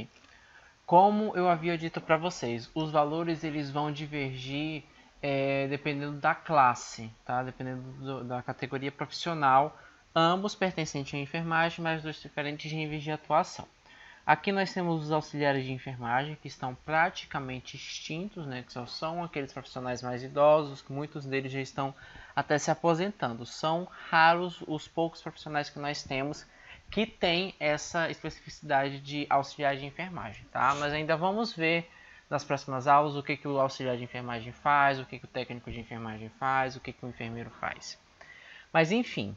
aqui. Como eu havia dito para vocês, os valores eles vão divergir dependendo da classe, tá? Dependendo da categoria profissional, ambos pertencentes à enfermagem, mas dos diferentes níveis de atuação. Aqui nós temos os auxiliares de enfermagem, que estão praticamente extintos, né? Que só são aqueles profissionais mais idosos, que muitos deles já estão até se aposentando. São raros os poucos profissionais que nós temos que têm essa especificidade de auxiliar de enfermagem, tá? Nós ainda vamos ver nas próximas aulas o que o auxiliar de enfermagem faz, o que o técnico de enfermagem faz, o que o enfermeiro faz. Mas enfim,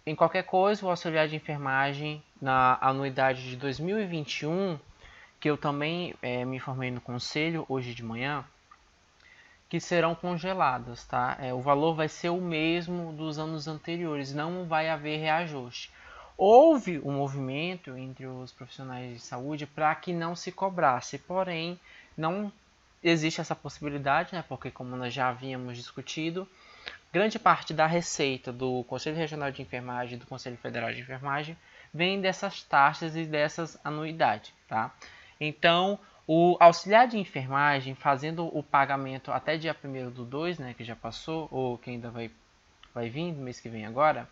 em qualquer coisa, o auxiliar de enfermagem na anuidade de 2021, que eu também me informei no conselho hoje de manhã, que serão congeladas, tá? O valor vai ser o mesmo dos anos anteriores, não vai haver reajuste. Houve um movimento entre os profissionais de saúde para que não se cobrasse, porém não existe essa possibilidade, né? Porque como nós já havíamos discutido, grande parte da receita do Conselho Regional de Enfermagem e do Conselho Federal de Enfermagem vem dessas taxas e dessas anuidades, tá? Então, o auxiliar de enfermagem, fazendo o pagamento até dia 1º/2, né, que já passou, ou que ainda vai vir no mês que vem agora,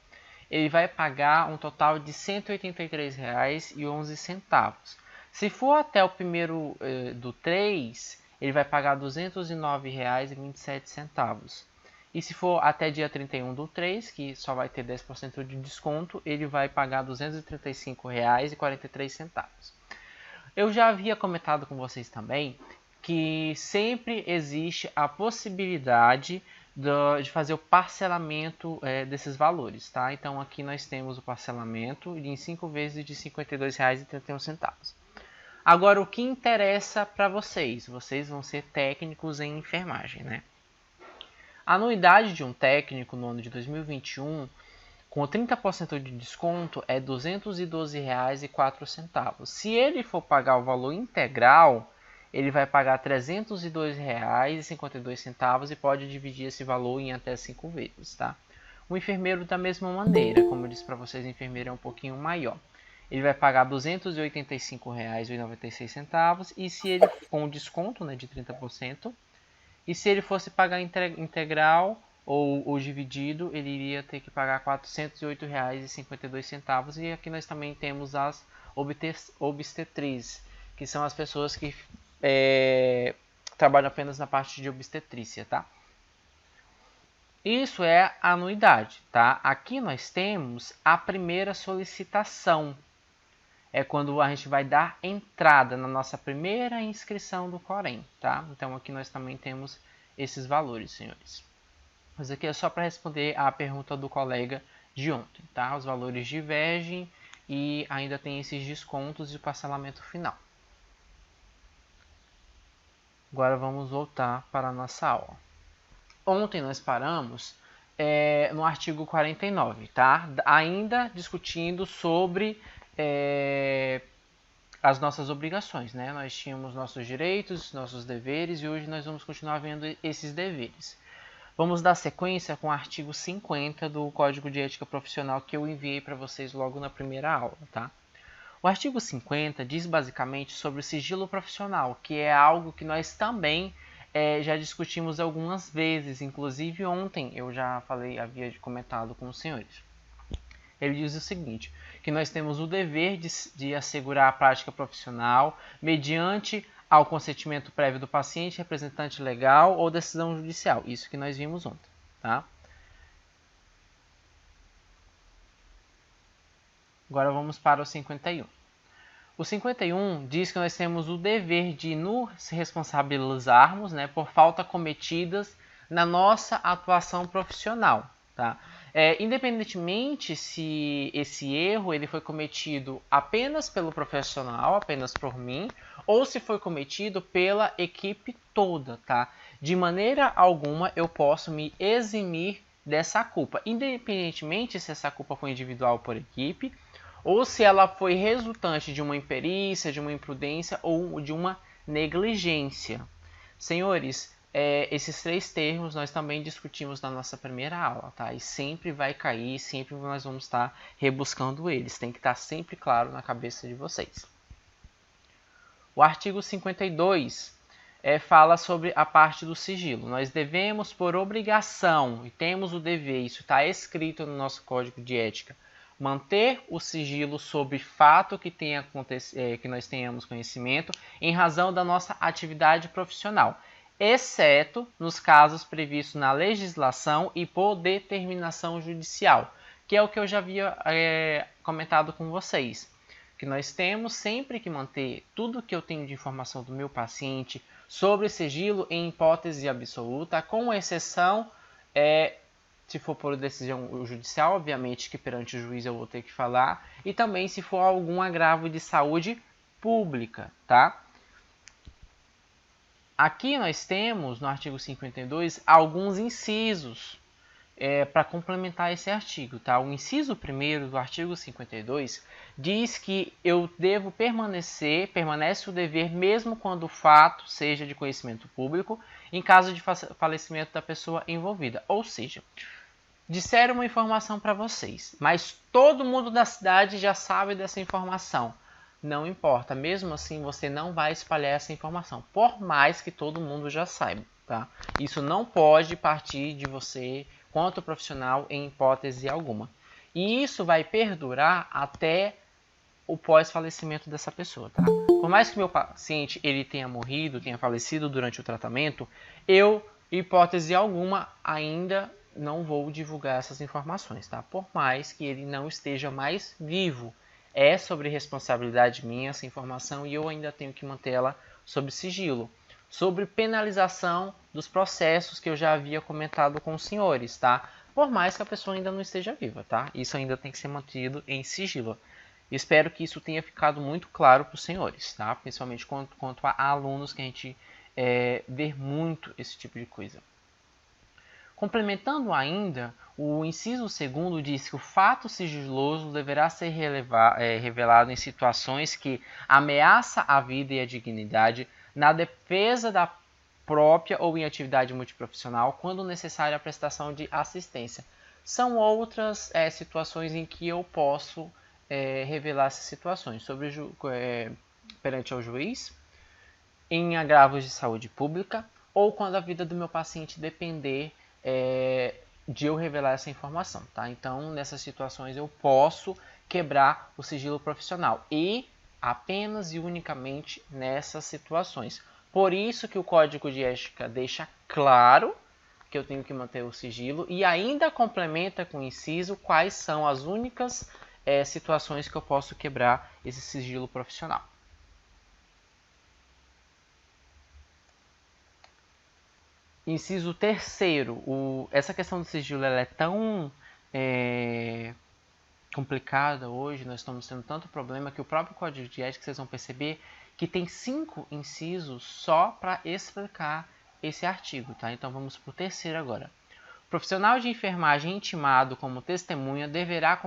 ele vai pagar um total de R$ 183,11. Se for até o 1º/3, ele vai pagar R$ 209,27. E se for até dia 31/3, que só vai ter 10% de desconto, ele vai pagar R$ 235,43. Eu já havia comentado com vocês também que sempre existe a possibilidade de fazer o parcelamento desses valores, tá? Então aqui nós temos o parcelamento em 5 vezes de R$ 52,31. Agora o que interessa para vocês? Vocês vão ser técnicos em enfermagem, né? A anuidade de um técnico no ano de 2021, com 30% de desconto, é R$ 212,04. Se ele for pagar o valor integral, ele vai pagar R$ 302,52 e pode dividir esse valor em até 5 vezes, tá? O enfermeiro da mesma maneira, como eu disse para vocês, o enfermeiro é um pouquinho maior. Ele vai pagar R$ 285,96 e se ele com desconto, né, de 30%, e se ele fosse pagar integral ou dividido, ele iria ter que pagar R$ 408,52. E aqui nós também temos as obstetrizes, que são as pessoas que trabalham apenas na parte de obstetrícia, tá? Isso é a anuidade, tá? Aqui nós temos a primeira solicitação. É quando a gente vai dar entrada na nossa primeira inscrição do Corém, tá? Então aqui nós também temos esses valores, senhores. Mas aqui é só para responder a pergunta do colega de ontem, tá? Os valores divergem e ainda tem esses descontos e o parcelamento final. Agora vamos voltar para a nossa aula. Ontem nós paramos no artigo 49, tá? Ainda discutindo sobre as nossas obrigações, né? Nós tínhamos nossos direitos, nossos deveres e hoje nós vamos continuar vendo esses deveres. Vamos dar sequência com o artigo 50 do Código de Ética Profissional que eu enviei para vocês logo na primeira aula, tá? O artigo 50 diz basicamente sobre o sigilo profissional, que é algo que nós também já discutimos algumas vezes, inclusive ontem eu já havia comentado com os senhores. Ele diz o seguinte, que nós temos o dever de assegurar a prática profissional mediante ao consentimento prévio do paciente, representante legal ou decisão judicial. Isso que nós vimos ontem, tá? Agora vamos para o 51. O 51 diz que nós temos o dever de nos responsabilizarmos, né, por falta cometidas na nossa atuação profissional, tá? Independentemente se esse erro ele foi cometido apenas pelo profissional, apenas por mim, ou se foi cometido pela equipe toda, tá? De maneira alguma eu posso me eximir dessa culpa, independentemente se essa culpa foi individual ou por equipe, ou se ela foi resultante de uma imperícia, de uma imprudência ou de uma negligência. Senhores, esses 3 termos nós também discutimos na nossa primeira aula, tá? E sempre vai cair, sempre nós vamos estar rebuscando eles. Tem que estar sempre claro na cabeça de vocês. O artigo 52 fala sobre a parte do sigilo. Nós devemos, por obrigação, e temos o dever, isso está escrito no nosso Código de Ética, manter o sigilo sobre fato que nós tenhamos conhecimento em razão da nossa atividade profissional, exceto nos casos previstos na legislação e por determinação judicial, que é o que eu já havia comentado com vocês, que nós temos sempre que manter tudo que eu tenho de informação do meu paciente sobre sigilo em hipótese absoluta, com exceção, se for por decisão judicial, obviamente que perante o juiz eu vou ter que falar, e também se for algum agravo de saúde pública, tá? Aqui nós temos, no artigo 52, alguns incisos para complementar esse artigo, tá? O inciso 1º do artigo 52 diz que eu devo permanece o dever mesmo quando o fato seja de conhecimento público, em caso de falecimento da pessoa envolvida. Ou seja, disseram uma informação para vocês, mas todo mundo da cidade já sabe dessa informação. Não importa, mesmo assim você não vai espalhar essa informação, por mais que todo mundo já saiba, tá? Isso não pode partir de você quanto profissional em hipótese alguma. E isso vai perdurar até o pós-falecimento dessa pessoa, tá? Por mais que meu paciente ele tenha morrido, tenha falecido durante o tratamento, eu, hipótese alguma, ainda não vou divulgar essas informações, tá? Por mais que ele não esteja mais vivo. É sobre responsabilidade minha essa informação e eu ainda tenho que mantê-la sob sigilo. Sobre penalização dos processos que eu já havia comentado com os senhores, tá? Por mais que a pessoa ainda não esteja viva, tá? Isso ainda tem que ser mantido em sigilo. Espero que isso tenha ficado muito claro para os senhores, tá? Principalmente quanto a alunos, que a gente vê muito esse tipo de coisa. Complementando ainda, o inciso 2º diz que o fato sigiloso deverá ser revelado em situações que ameaça a vida e a dignidade, na defesa da própria ou em atividade multiprofissional, quando necessária a prestação de assistência. São outras situações em que eu posso revelar essas situações perante ao juiz, em agravos de saúde pública, ou quando a vida do meu paciente depender de eu revelar essa informação, tá? Então, nessas situações eu posso quebrar o sigilo profissional e apenas e unicamente nessas situações. Por isso que o Código de Ética deixa claro que eu tenho que manter o sigilo e ainda complementa com o inciso quais são as únicas situações que eu posso quebrar esse sigilo profissional. Inciso 3º, essa questão do sigilo ela é tão complicada hoje, nós estamos tendo tanto problema que o próprio Código de Ética, vocês vão perceber que tem 5 incisos só para explicar esse artigo, tá? Então vamos para o 3º agora. O profissional de enfermagem intimado como testemunha deverá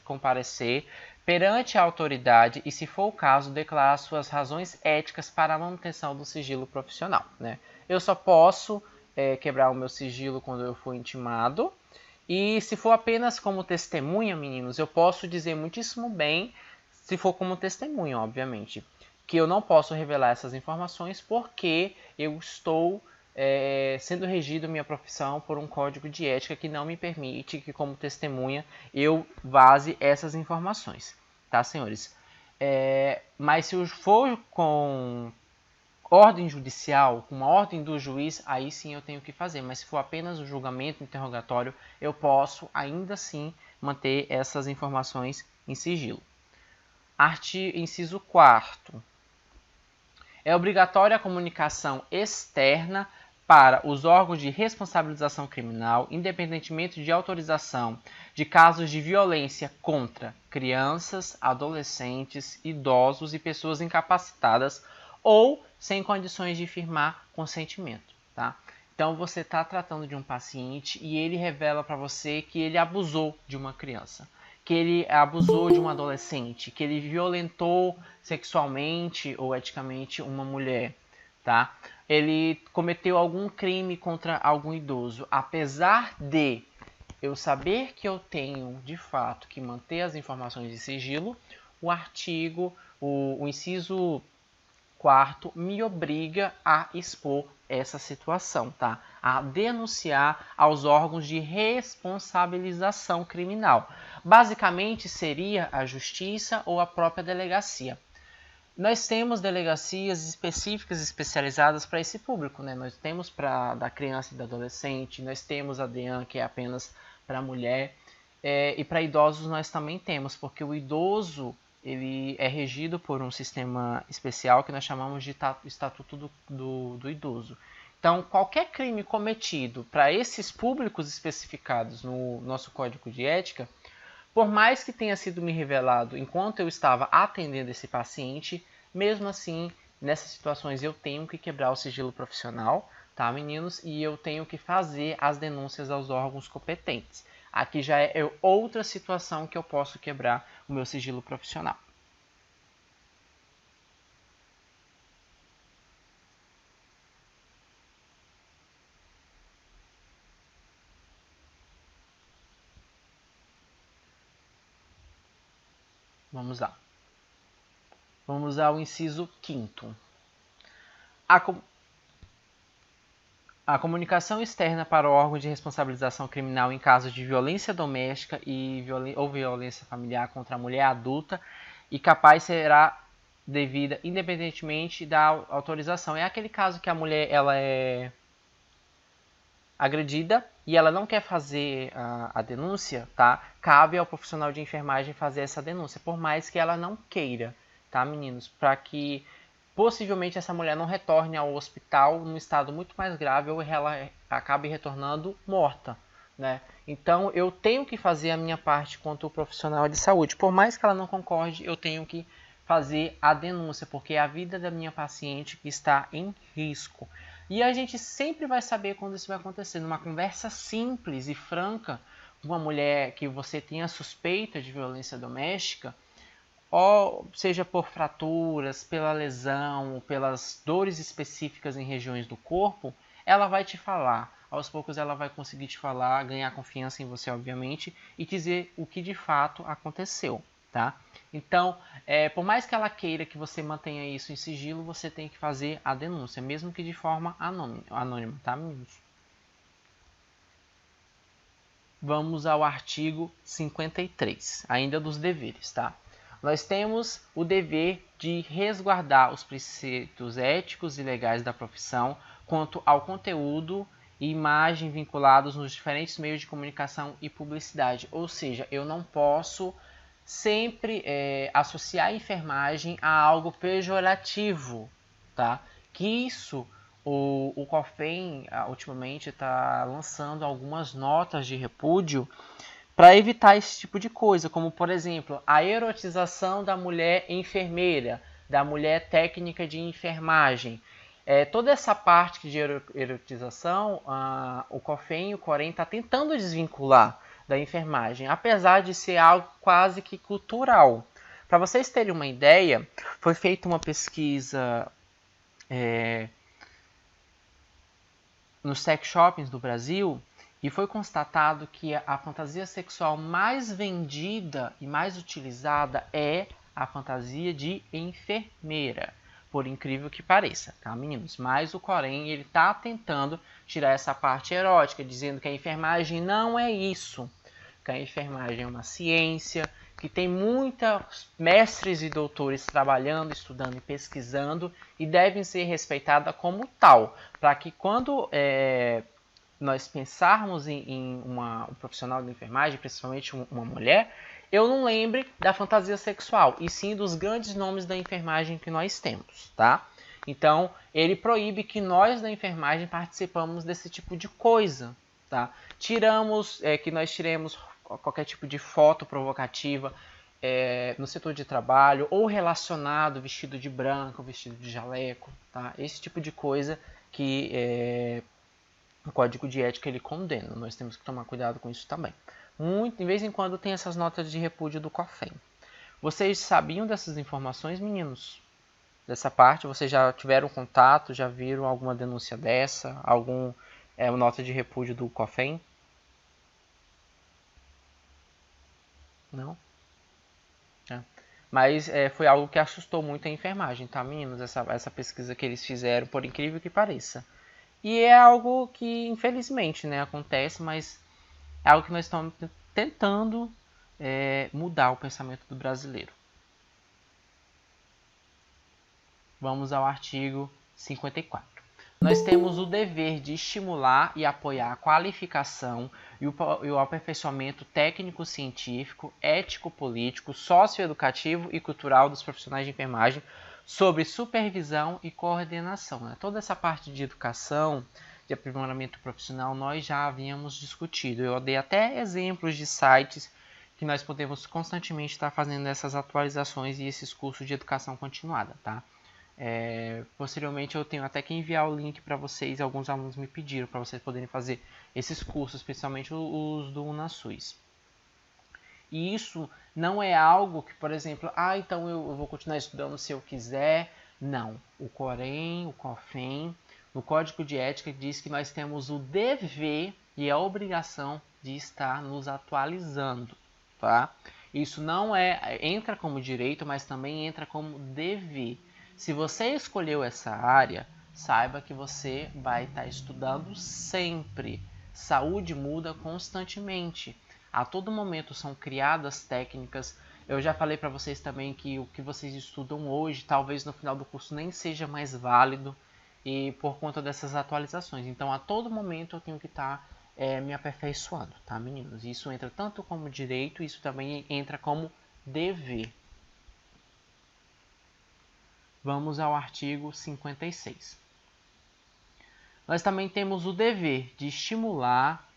comparecer perante a autoridade e, se for o caso, declarar suas razões éticas para a manutenção do sigilo profissional, né? Eu só posso quebrar o meu sigilo quando eu for intimado. E se for apenas como testemunha, meninos, eu posso dizer muitíssimo bem, se for como testemunha, obviamente, que eu não posso revelar essas informações porque eu estou sendo regido minha profissão por um código de ética que não me permite que, como testemunha, eu vaze essas informações, tá, senhores? Mas se for com ordem judicial, com uma ordem do juiz, aí sim eu tenho que fazer. Mas se for apenas o julgamento, interrogatório, eu posso ainda assim manter essas informações em sigilo. Inciso 4º. É obrigatória a comunicação externa para os órgãos de responsabilização criminal, independentemente de autorização de casos de violência contra crianças, adolescentes, idosos e pessoas incapacitadas ou sem condições de firmar consentimento, tá? Então você está tratando de um paciente e ele revela para você que ele abusou de uma criança, que ele abusou de um adolescente, que ele violentou sexualmente ou eticamente uma mulher, tá? Ele cometeu algum crime contra algum idoso. Apesar de eu saber que eu tenho, de fato, que manter as informações de sigilo, o inciso quarto me obriga a expor essa situação, tá? A denunciar aos órgãos de responsabilização criminal. Basicamente seria a justiça ou a própria delegacia. Nós temos delegacias específicas, especializadas para esse público, né? Nós temos para da criança e do adolescente, nós temos a DEAN, que é apenas para mulher, e para idosos nós também temos, porque o idoso ele é regido por um sistema especial que nós chamamos de Estatuto do Idoso. Então, qualquer crime cometido para esses públicos especificados no nosso Código de Ética, por mais que tenha sido me revelado enquanto eu estava atendendo esse paciente, mesmo assim, nessas situações eu tenho que quebrar o sigilo profissional, tá, meninos? E eu tenho que fazer as denúncias aos órgãos competentes. Aqui já é outra situação que eu posso quebrar o meu sigilo profissional. Vamos lá. Vamos ao inciso 5º. A comunicação externa para o órgão de responsabilização criminal em caso de violência doméstica ou violência familiar contra a mulher adulta e capaz será devida independentemente da autorização. É aquele caso que a mulher ela é agredida e ela não quer fazer a denúncia, tá? Cabe ao profissional de enfermagem fazer essa denúncia, por mais que ela não queira, tá, meninos? Para que possivelmente essa mulher não retorne ao hospital num estado muito mais grave ou ela acabe retornando morta, né? Então eu tenho que fazer a minha parte quanto profissional de saúde. Por mais que ela não concorde, eu tenho que fazer a denúncia, porque é a vida da minha paciente que está em risco. E a gente sempre vai saber quando isso vai acontecer. Numa conversa simples e franca com uma mulher que você tenha suspeita de violência doméstica, ou seja por fraturas, pela lesão, pelas dores específicas em regiões do corpo, ela vai te falar. Aos poucos ela vai conseguir te falar, ganhar confiança em você, obviamente, e dizer o que de fato aconteceu, tá? Então, por mais que ela queira que você mantenha isso em sigilo, você tem que fazer a denúncia, mesmo que de forma anônima, tá, meninos? Vamos ao artigo 53, ainda dos deveres, tá? Nós temos o dever de resguardar os preceitos éticos e legais da profissão quanto ao conteúdo e imagem vinculados nos diferentes meios de comunicação e publicidade. Ou seja, eu não posso sempre associar a enfermagem a algo pejorativo, tá? Que isso o COFEM ultimamente está lançando algumas notas de repúdio para evitar esse tipo de coisa, como por exemplo a erotização da mulher enfermeira, da mulher técnica de enfermagem. Toda essa parte de erotização, o COFEM e o COREM está tentando desvincular da enfermagem, apesar de ser algo quase que cultural. Para vocês terem uma ideia, foi feita uma pesquisa nos sex shoppings do Brasil e foi constatado que a fantasia sexual mais vendida e mais utilizada é a fantasia de enfermeira, por incrível que pareça, tá, meninos? Mas o Corém, ele tá tentando tirar essa parte erótica, dizendo que a enfermagem não é isso, que a enfermagem é uma ciência, que tem muitos mestres e doutores trabalhando, estudando e pesquisando e devem ser respeitada como tal, para que quando nós pensarmos em um profissional de enfermagem, principalmente uma mulher, eu não lembre da fantasia sexual, e sim dos grandes nomes da enfermagem que nós temos, tá? Então, ele proíbe que nós da enfermagem participamos desse tipo de coisa, tá? Que nós tiremos qualquer tipo de foto provocativa no setor de trabalho ou relacionado vestido de branco, vestido de jaleco, tá? Esse tipo de coisa que o Código de Ética ele condena. Nós temos que tomar cuidado com isso também. De vez em quando tem essas notas de repúdio do COFEM. Vocês sabiam dessas informações, meninos? Dessa parte, vocês já tiveram contato, já viram alguma denúncia dessa? Alguma nota de repúdio do COFEM? Não? Mas foi algo que assustou muito a enfermagem, tá, meninos? Essa pesquisa que eles fizeram, por incrível que pareça. E é algo que, infelizmente, né, acontece, mas é algo que nós estamos tentando mudar o pensamento do brasileiro. Vamos ao artigo 54. Nós temos o dever de estimular e apoiar a qualificação e o aperfeiçoamento técnico-científico, ético-político, socioeducativo e cultural dos profissionais de enfermagem sobre supervisão e coordenação. Né? Toda essa parte de educação, de aprimoramento profissional, nós já havíamos discutido. Eu dei até exemplos de sites que nós podemos constantemente estar fazendo essas atualizações e esses cursos de educação continuada, tá? Posteriormente eu tenho até que enviar o link para vocês, alguns alunos me pediram para vocês poderem fazer esses cursos, especialmente os do UNASUS. E isso não é algo que, por exemplo, então eu vou continuar estudando se eu quiser. Não, o Corém, o COFEM, no Código de Ética diz que nós temos o dever e a obrigação de estar nos atualizando, tá? Isso não entra como direito, mas também entra como dever. Se você escolheu essa área, saiba que você vai estar estudando sempre. Saúde muda constantemente. A todo momento são criadas técnicas. Eu já falei para vocês também que o que vocês estudam hoje, talvez no final do curso nem seja mais válido, e por conta dessas atualizações. Então, a todo momento eu tenho que estar me aperfeiçoando, tá, meninos? Isso entra tanto como direito, isso também entra como dever. Vamos ao artigo 56. Nós também temos o dever de estimular,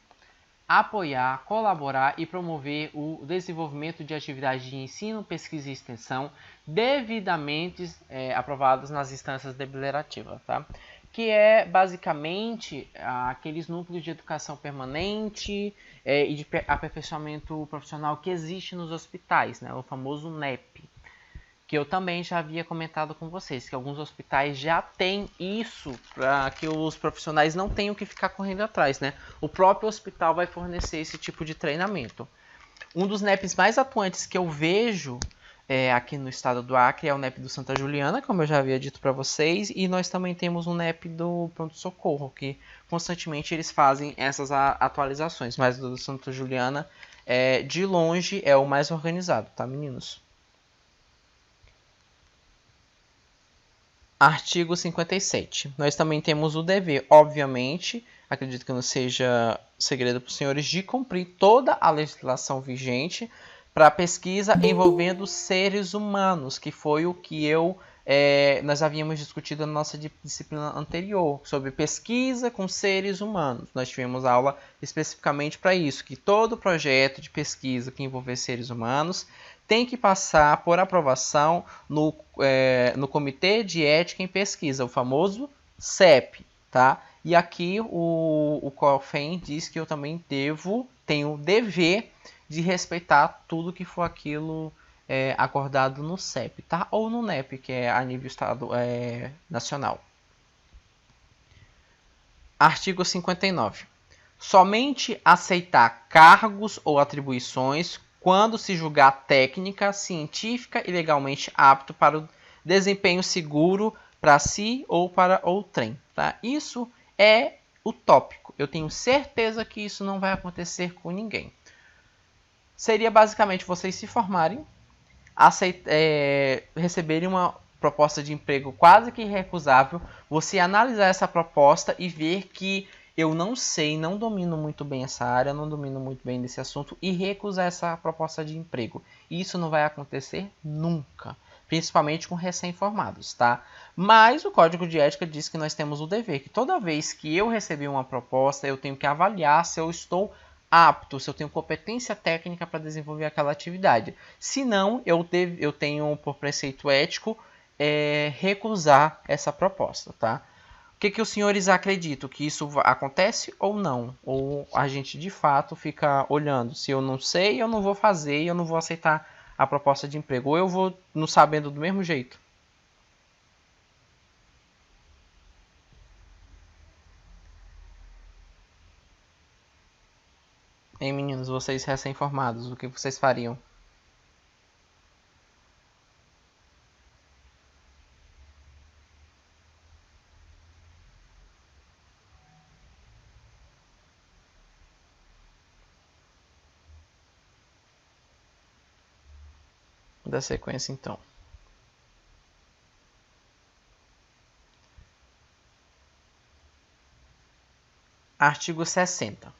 apoiar, colaborar e promover o desenvolvimento de atividades de ensino, pesquisa e extensão devidamente aprovadas nas instâncias deliberativas, tá? Que é basicamente aqueles núcleos de educação permanente e de aperfeiçoamento profissional que existe nos hospitais, né? O famoso NEP. Que eu também já havia comentado com vocês, que alguns hospitais já têm isso, para que os profissionais não tenham que ficar correndo atrás, né? O próprio hospital vai fornecer esse tipo de treinamento. Um dos NEPs mais atuantes que eu vejo aqui no estado do Acre é o NEP do Santa Juliana, como eu já havia dito para vocês, e nós também temos um NEP do Pronto Socorro, que constantemente eles fazem essas atualizações, mas o do Santa Juliana, de longe, é o mais organizado, tá, meninos? Artigo 57. Nós também temos o dever, obviamente, acredito que não seja segredo para os senhores, de cumprir toda a legislação vigente para a pesquisa envolvendo seres humanos, que foi o que nós havíamos discutido na nossa disciplina anterior, sobre pesquisa com seres humanos. Nós tivemos aula especificamente para isso, que todo projeto de pesquisa que envolver seres humanos tem que passar por aprovação no Comitê de Ética em Pesquisa, o famoso CEP, tá? E aqui o COFEM diz que eu também tenho o dever de respeitar tudo que for aquilo acordado no CEP, tá? Ou no NEP, que é a nível nacional. Artigo 59. Somente aceitar cargos ou atribuições quando se julgar técnica, científica e legalmente apto para o desempenho seguro para si ou para outrem. Tá? Isso é utópico. Eu tenho certeza que isso não vai acontecer com ninguém. Seria basicamente vocês se formarem, receberem uma proposta de emprego quase que irrecusável, você analisar essa proposta e ver que eu não sei, não domino muito bem essa área, não domino muito bem desse assunto e recusar essa proposta de emprego. Isso não vai acontecer nunca, principalmente com recém-formados, tá? Mas o Código de Ética diz que nós temos o dever, que toda vez que eu receber uma proposta, eu tenho que avaliar se eu estou apto, se eu tenho competência técnica para desenvolver aquela atividade. Se não, eu tenho por preceito ético recusar essa proposta, tá? O que os senhores acreditam? Que isso acontece ou não? Ou a gente de fato fica olhando? Se eu não sei, eu não vou fazer e eu não vou aceitar a proposta de emprego. Ou eu vou não sabendo do mesmo jeito? Hein, meninos, vocês recém-formados, o que vocês fariam? Vou dar sequência então. Artigo 60.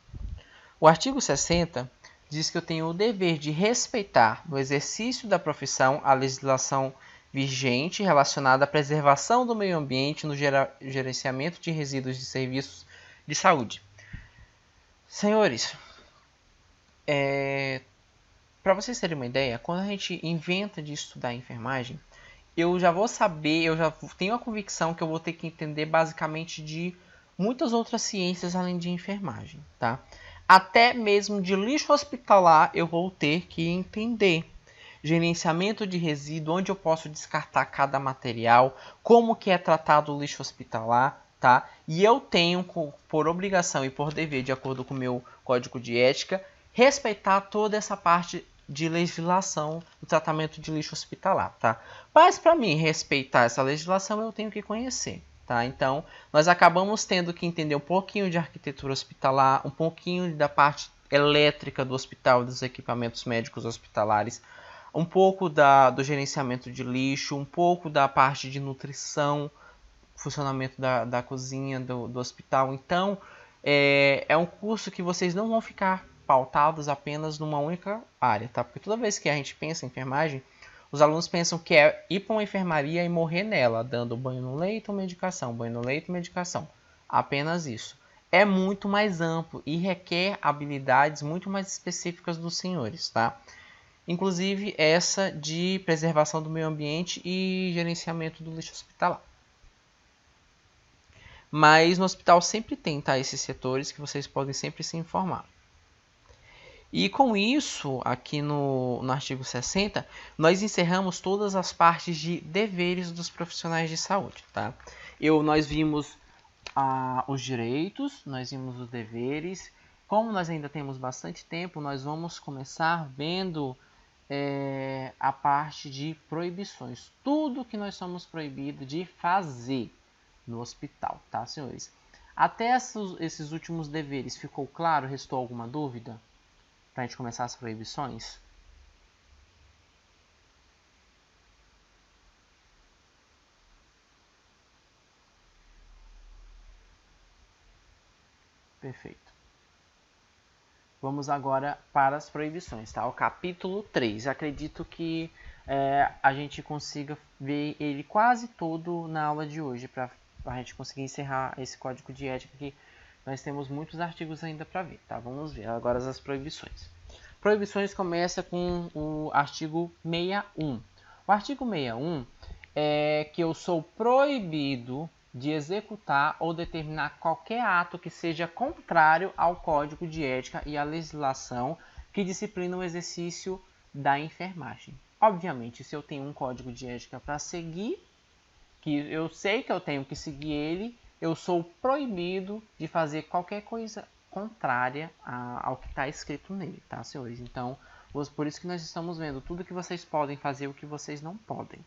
O artigo 60 diz que eu tenho o dever de respeitar, no exercício da profissão, a legislação vigente relacionada à preservação do meio ambiente no gerenciamento de resíduos de serviços de saúde. Senhores, para vocês terem uma ideia, quando a gente inventa de estudar enfermagem, eu já vou saber, eu já tenho a convicção que eu vou ter que entender basicamente de muitas outras ciências além de enfermagem, tá? Até mesmo de lixo hospitalar eu vou ter que entender. Gerenciamento de resíduo, onde eu posso descartar cada material, como que é tratado o lixo hospitalar, tá? E eu tenho por obrigação e por dever, de acordo com o meu código de ética, respeitar toda essa parte de legislação do tratamento de lixo hospitalar, tá? Mas para mim respeitar essa legislação eu tenho que conhecer, tá? Então, nós acabamos tendo que entender um pouquinho de arquitetura hospitalar, um pouquinho da parte elétrica do hospital, dos equipamentos médicos hospitalares, um pouco do gerenciamento de lixo, um pouco da parte de nutrição, funcionamento da cozinha do hospital. Então, é um curso que vocês não vão ficar pautados apenas numa única área, tá? Porque toda vez que a gente pensa em enfermagem, os alunos pensam que é ir para uma enfermaria e morrer nela, dando banho no leito, medicação, banho no leito, medicação. Apenas isso. É muito mais amplo e requer habilidades muito mais específicas dos senhores, tá? Inclusive essa de preservação do meio ambiente e gerenciamento do lixo hospitalar. Mas no hospital sempre tem, tá, esses setores que vocês podem sempre se informar. E com isso, aqui no artigo 60, nós encerramos todas as partes de deveres dos profissionais de saúde, tá? Nós vimos os direitos, nós vimos os deveres. Como nós ainda temos bastante tempo, nós vamos começar vendo a parte de proibições. Tudo que nós somos proibidos de fazer no hospital, tá, senhores? Até esses últimos deveres, ficou claro? Restou alguma dúvida? Para a gente começar as proibições? Perfeito. Vamos agora para as proibições, tá? O capítulo 3. Acredito que a gente consiga ver ele quase todo na aula de hoje, para a gente conseguir encerrar esse código de ética, que nós temos muitos artigos ainda para ver, tá? Vamos ver agora as proibições. Proibições começa com o artigo 61. O artigo 61 é que eu sou proibido de executar ou determinar qualquer ato que seja contrário ao Código de Ética e à legislação que disciplina o exercício da enfermagem. Obviamente, se eu tenho um Código de Ética para seguir, que eu sei que eu tenho que seguir ele, eu sou proibido de fazer qualquer coisa contrária ao que está escrito nele, tá, senhores? Então, por isso que nós estamos vendo tudo que vocês podem fazer e o que vocês não podem.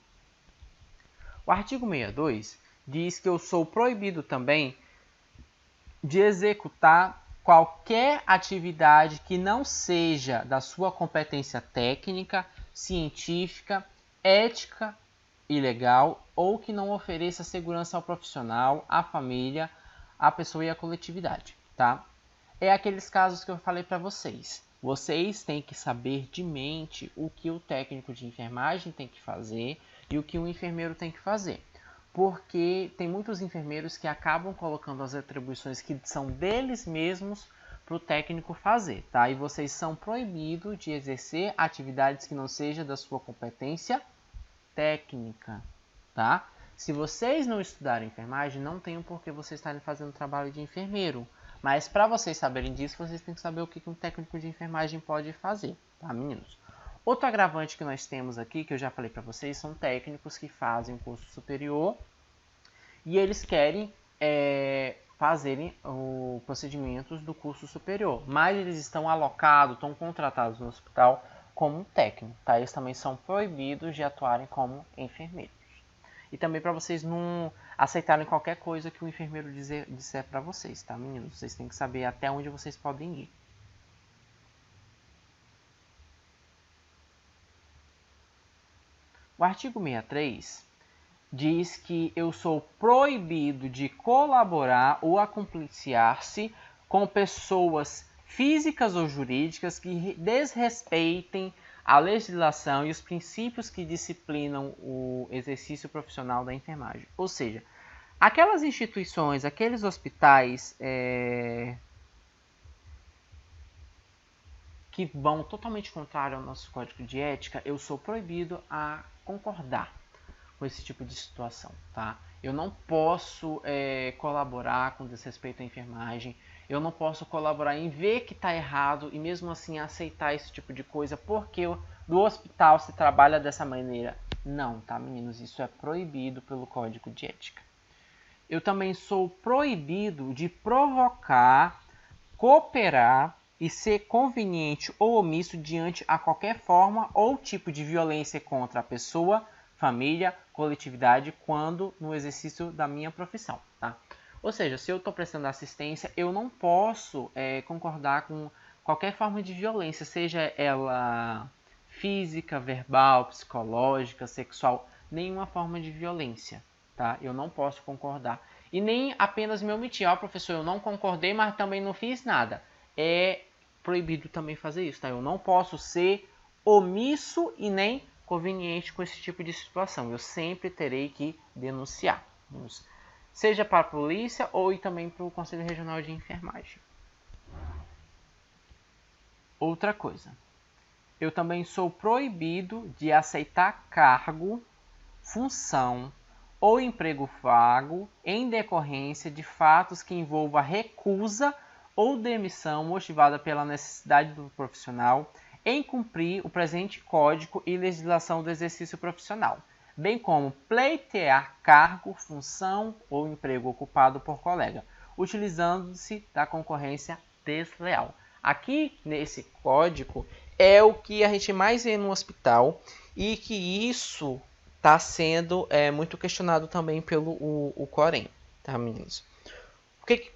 O artigo 62 diz que eu sou proibido também de executar qualquer atividade que não seja da sua competência técnica, científica, ética e legal, ou que não ofereça segurança ao profissional, à família, à pessoa e à coletividade, tá? É aqueles casos que eu falei para vocês. Vocês têm que saber de mente o que o técnico de enfermagem tem que fazer e o que o enfermeiro tem que fazer. Porque tem muitos enfermeiros que acabam colocando as atribuições que são deles mesmos para o técnico fazer, tá? E vocês são proibidos de exercer atividades que não sejam da sua competência técnica, tá? Se vocês não estudarem enfermagem, não tem por que vocês estarem fazendo trabalho de enfermeiro. Mas para vocês saberem disso, vocês têm que saber o que um técnico de enfermagem pode fazer, tá, meninos? Outro agravante que nós temos aqui, que eu já falei para vocês, são técnicos que fazem um curso superior e eles querem fazerem os procedimentos do curso superior, mas eles estão alocados, estão contratados no hospital como um técnico, tá? Eles também são proibidos de atuarem como enfermeiros. E também para vocês não aceitarem qualquer coisa que o enfermeiro disser para vocês, tá, meninos? Vocês têm que saber até onde vocês podem ir. O artigo 63 diz que eu sou proibido de colaborar ou acompliciar-se com pessoas físicas ou jurídicas que desrespeitem a legislação e os princípios que disciplinam o exercício profissional da enfermagem. Ou seja, aquelas instituições, aqueles hospitais que vão totalmente contrário ao nosso código de ética, eu sou proibido a concordar com esse tipo de situação, tá? Eu não posso colaborar com desrespeito à enfermagem, eu não posso colaborar em ver que está errado e mesmo assim aceitar esse tipo de coisa porque no hospital se trabalha dessa maneira. Não, tá, meninos? Isso é proibido pelo código de ética. Eu também sou proibido de provocar, cooperar e ser conveniente ou omisso diante a qualquer forma ou tipo de violência contra a pessoa, família, coletividade, quando no exercício da minha profissão, tá? Ou seja, se eu estou prestando assistência, eu não posso concordar com qualquer forma de violência, seja ela física, verbal, psicológica, sexual, nenhuma forma de violência, tá? Eu não posso concordar. E nem apenas me omitir. Ó, professor, eu não concordei, mas também não fiz nada. É proibido também fazer isso, tá? Eu não posso ser omisso e nem conveniente com esse tipo de situação. Eu sempre terei que denunciar, seja para a polícia ou também para o Conselho Regional de Enfermagem. Outra coisa, eu também sou proibido de aceitar cargo, função ou emprego vago em decorrência de fatos que envolvam recusa ou demissão motivada pela necessidade do profissional em cumprir o presente código e legislação do exercício profissional, bem como pleitear cargo, função ou emprego ocupado por colega, utilizando-se da concorrência desleal. Aqui nesse código é o que a gente mais vê no hospital e que isso está sendo muito questionado também pelo o Corém, tá, meninos?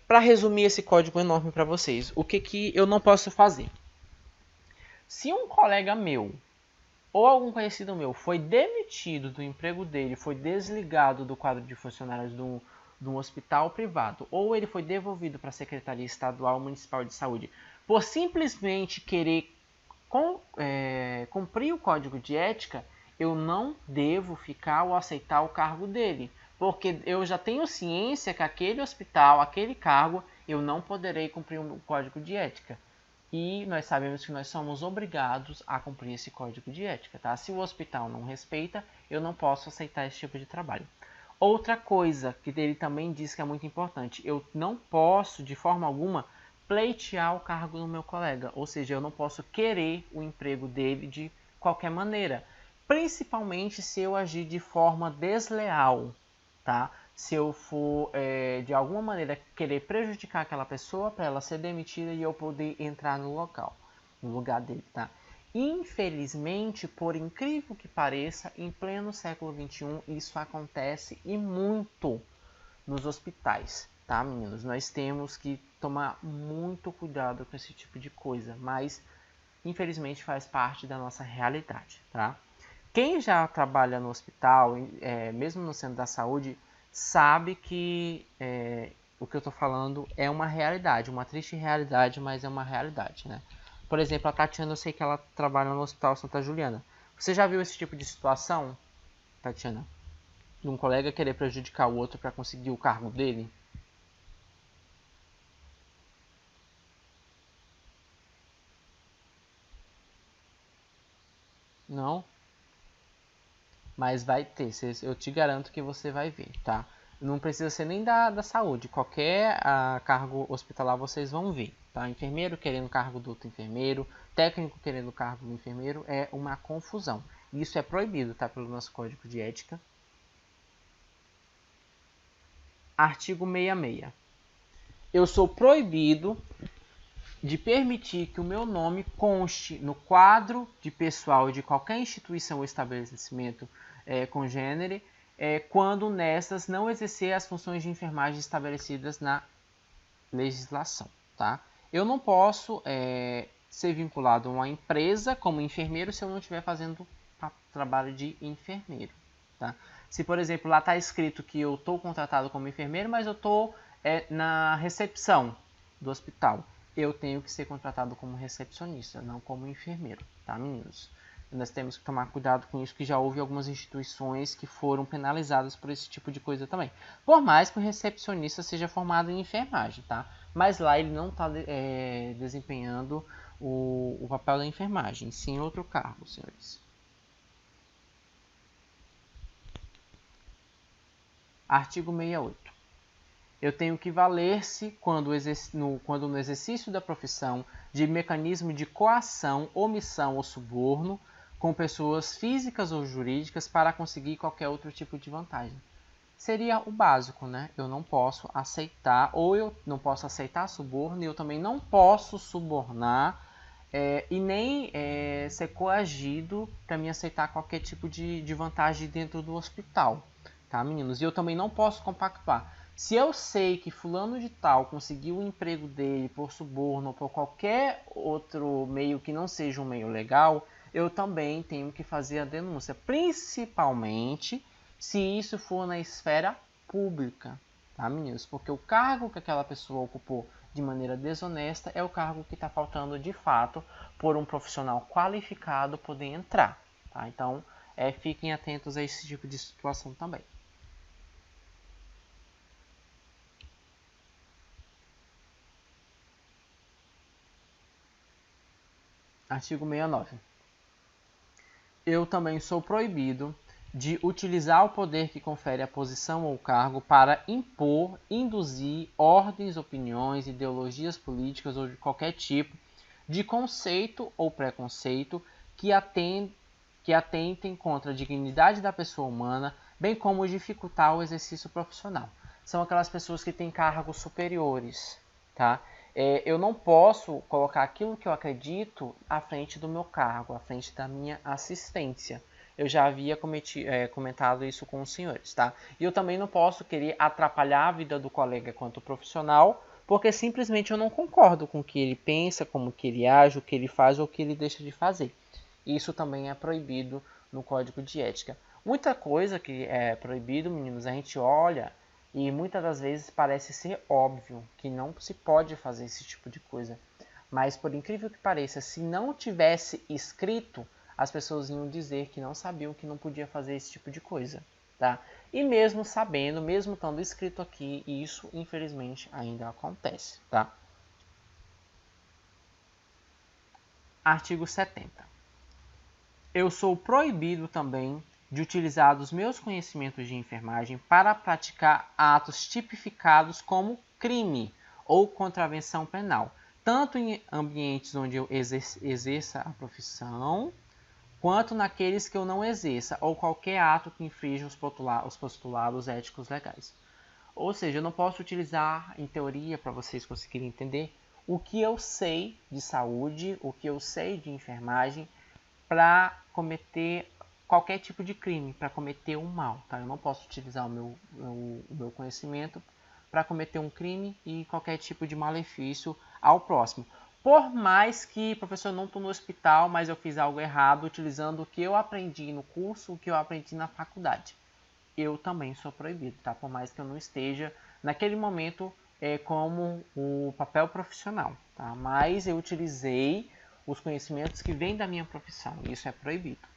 Para resumir esse código enorme para vocês, o que eu não posso fazer? Se um colega meu ou algum conhecido meu foi demitido do emprego dele, foi desligado do quadro de funcionários de um hospital privado, ou ele foi devolvido para a Secretaria Estadual Municipal de Saúde, por simplesmente querer cumprir o código de ética, eu não devo ficar ou aceitar o cargo dele, porque eu já tenho ciência que aquele hospital, aquele cargo, eu não poderei cumprir o código de ética. E nós sabemos que nós somos obrigados a cumprir esse código de ética, tá? Se o hospital não respeita, eu não posso aceitar esse tipo de trabalho. Outra coisa que ele também diz que é muito importante, eu não posso, de forma alguma, pleitear o cargo do meu colega, ou seja, eu não posso querer o emprego dele de qualquer maneira, principalmente se eu agir de forma desleal, tá? Se eu for de alguma maneira querer prejudicar aquela pessoa para ela ser demitida e eu poder entrar no lugar dele, tá? Infelizmente, por incrível que pareça, em pleno século XXI isso acontece e muito nos hospitais, tá, meninos? Nós temos que tomar muito cuidado com esse tipo de coisa, mas infelizmente faz parte da nossa realidade, tá? Quem já trabalha no hospital, mesmo no centro da saúde, sabe que o que eu estou falando é uma realidade, uma triste realidade, mas é uma realidade, né? Por exemplo, a Tatiana, eu sei que ela trabalha no Hospital Santa Juliana. Você já viu esse tipo de situação, Tatiana? De um colega querer prejudicar o outro para conseguir o cargo dele? Não? Mas vai ter, eu te garanto que você vai ver, tá? Não precisa ser nem da saúde, qualquer cargo hospitalar vocês vão ver, tá? Enfermeiro querendo cargo do outro enfermeiro, técnico querendo cargo do enfermeiro, é uma confusão. Isso é proibido, tá? Pelo nosso código de ética. Artigo 66. Eu sou proibido de permitir que o meu nome conste no quadro de pessoal de qualquer instituição ou estabelecimento congênere, quando nessas não exercer as funções de enfermagem estabelecidas na legislação, tá? Eu não posso ser vinculado a uma empresa como enfermeiro se eu não estiver fazendo trabalho de enfermeiro, tá? Se, por exemplo, lá está escrito que eu estou contratado como enfermeiro, mas eu estou na recepção do hospital, eu tenho que ser contratado como recepcionista, não como enfermeiro, tá, meninos? Nós temos que tomar cuidado com isso, que já houve algumas instituições que foram penalizadas por esse tipo de coisa também. Por mais que o recepcionista seja formado em enfermagem, tá? Mas lá ele não está desempenhando o papel da enfermagem, sim outro cargo, senhores. Artigo 68. Eu tenho que valer-se, quando no exercício da profissão, de mecanismo de coação, omissão ou suborno com pessoas físicas ou jurídicas para conseguir qualquer outro tipo de vantagem. Seria o básico, né? Eu não posso aceitar, ou eu não posso aceitar suborno, e eu também não posso subornar e nem ser coagido para me aceitar qualquer tipo de vantagem dentro do hospital, tá, meninos? E eu também não posso compactuar. Se eu sei que fulano de tal conseguiu o emprego dele por suborno ou por qualquer outro meio que não seja um meio legal, eu também tenho que fazer a denúncia, principalmente se isso for na esfera pública, tá, meninos? Porque o cargo que aquela pessoa ocupou de maneira desonesta é o cargo que está faltando de fato por um profissional qualificado poder entrar, tá? Então, fiquem atentos a esse tipo de situação também. Artigo 69. Eu também sou proibido de utilizar o poder que confere a posição ou cargo para impor, induzir ordens, opiniões, ideologias políticas ou de qualquer tipo de conceito ou preconceito que atentem contra a dignidade da pessoa humana, bem como dificultar o exercício profissional. São aquelas pessoas que têm cargos superiores, tá? Eu não posso colocar aquilo que eu acredito à frente do meu cargo, à frente da minha assistência. Eu já havia comentado isso com os senhores, tá? E eu também não posso querer atrapalhar a vida do colega quanto profissional, porque simplesmente eu não concordo com o que ele pensa, como que ele age, o que ele faz ou o que ele deixa de fazer. Isso também é proibido no Código de Ética. Muita coisa que é proibido, meninos, a gente olha e muitas das vezes parece ser óbvio que não se pode fazer esse tipo de coisa. Mas por incrível que pareça, se não tivesse escrito, as pessoas iam dizer que não sabiam que não podia fazer esse tipo de coisa, tá? E mesmo sabendo, mesmo estando escrito aqui, isso infelizmente ainda acontece, tá? Artigo 70. Eu sou proibido também de utilizar os meus conhecimentos de enfermagem para praticar atos tipificados como crime ou contravenção penal, tanto em ambientes onde eu exerça a profissão, quanto naqueles que eu não exerça, ou qualquer ato que infrinja os postulados éticos legais. Ou seja, eu não posso utilizar, em teoria, para vocês conseguirem entender, o que eu sei de saúde, o que eu sei de enfermagem, para cometer qualquer tipo de crime, para cometer um mal. Tá? Eu não posso utilizar o meu conhecimento para cometer um crime e qualquer tipo de malefício ao próximo. Por mais que, professor, eu não estou no hospital, mas eu fiz algo errado utilizando o que eu aprendi no curso, o que eu aprendi na faculdade. Eu também sou proibido, tá? Por mais que eu não esteja naquele momento como o papel profissional, tá? Mas eu utilizei os conhecimentos que vêm da minha profissão, e isso é proibido.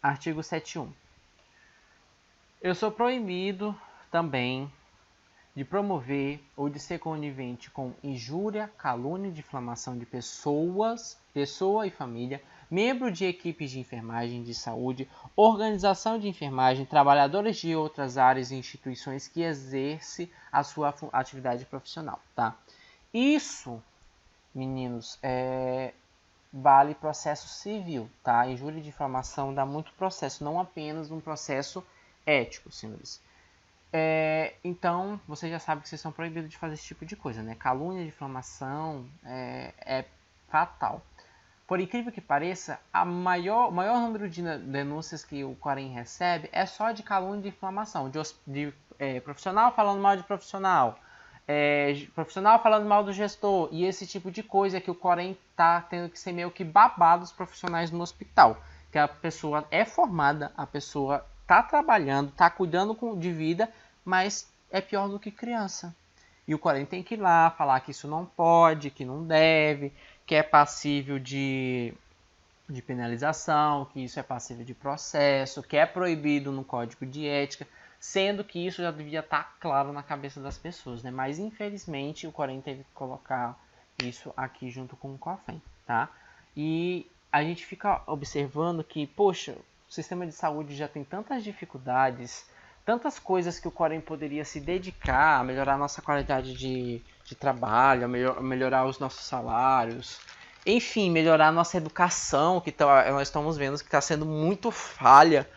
Artigo 71. Eu sou proibido também de promover ou de ser conivente com injúria, calúnia, difamação de pessoa e família, membro de equipes de enfermagem de saúde, organização de enfermagem, trabalhadores de outras áreas e instituições que exercem a sua atividade profissional, tá? Isso, meninos, vale processo civil, tá? Injúria e difamação dá muito processo, não apenas um processo ético, senhores. Então, vocês já sabem que vocês são proibidos de fazer esse tipo de coisa, né? Calúnia, difamação é fatal. Por incrível que pareça, o maior número de denúncias que o Corém recebe é só de calúnia e difamação, de profissional falando mal de profissional, profissional falando mal do gestor, e esse tipo de coisa que o Corém está tendo que ser meio que babado os profissionais no hospital. Que a pessoa é formada, a pessoa está trabalhando, está cuidando de vida, mas é pior do que criança. E o Corém tem que ir lá falar que isso não pode, que não deve, que é passível de penalização, que isso é passível de processo, que é proibido no código de ética, sendo que isso já devia estar claro na cabeça das pessoas, né? Mas infelizmente o Corém teve que colocar isso aqui junto com o COFEN, tá? E a gente fica observando que, poxa, o sistema de saúde já tem tantas dificuldades, tantas coisas que o Corém poderia se dedicar a melhorar a nossa qualidade de trabalho, a melhorar os nossos salários, enfim, melhorar a nossa educação, que nós estamos vendo que está sendo muito falha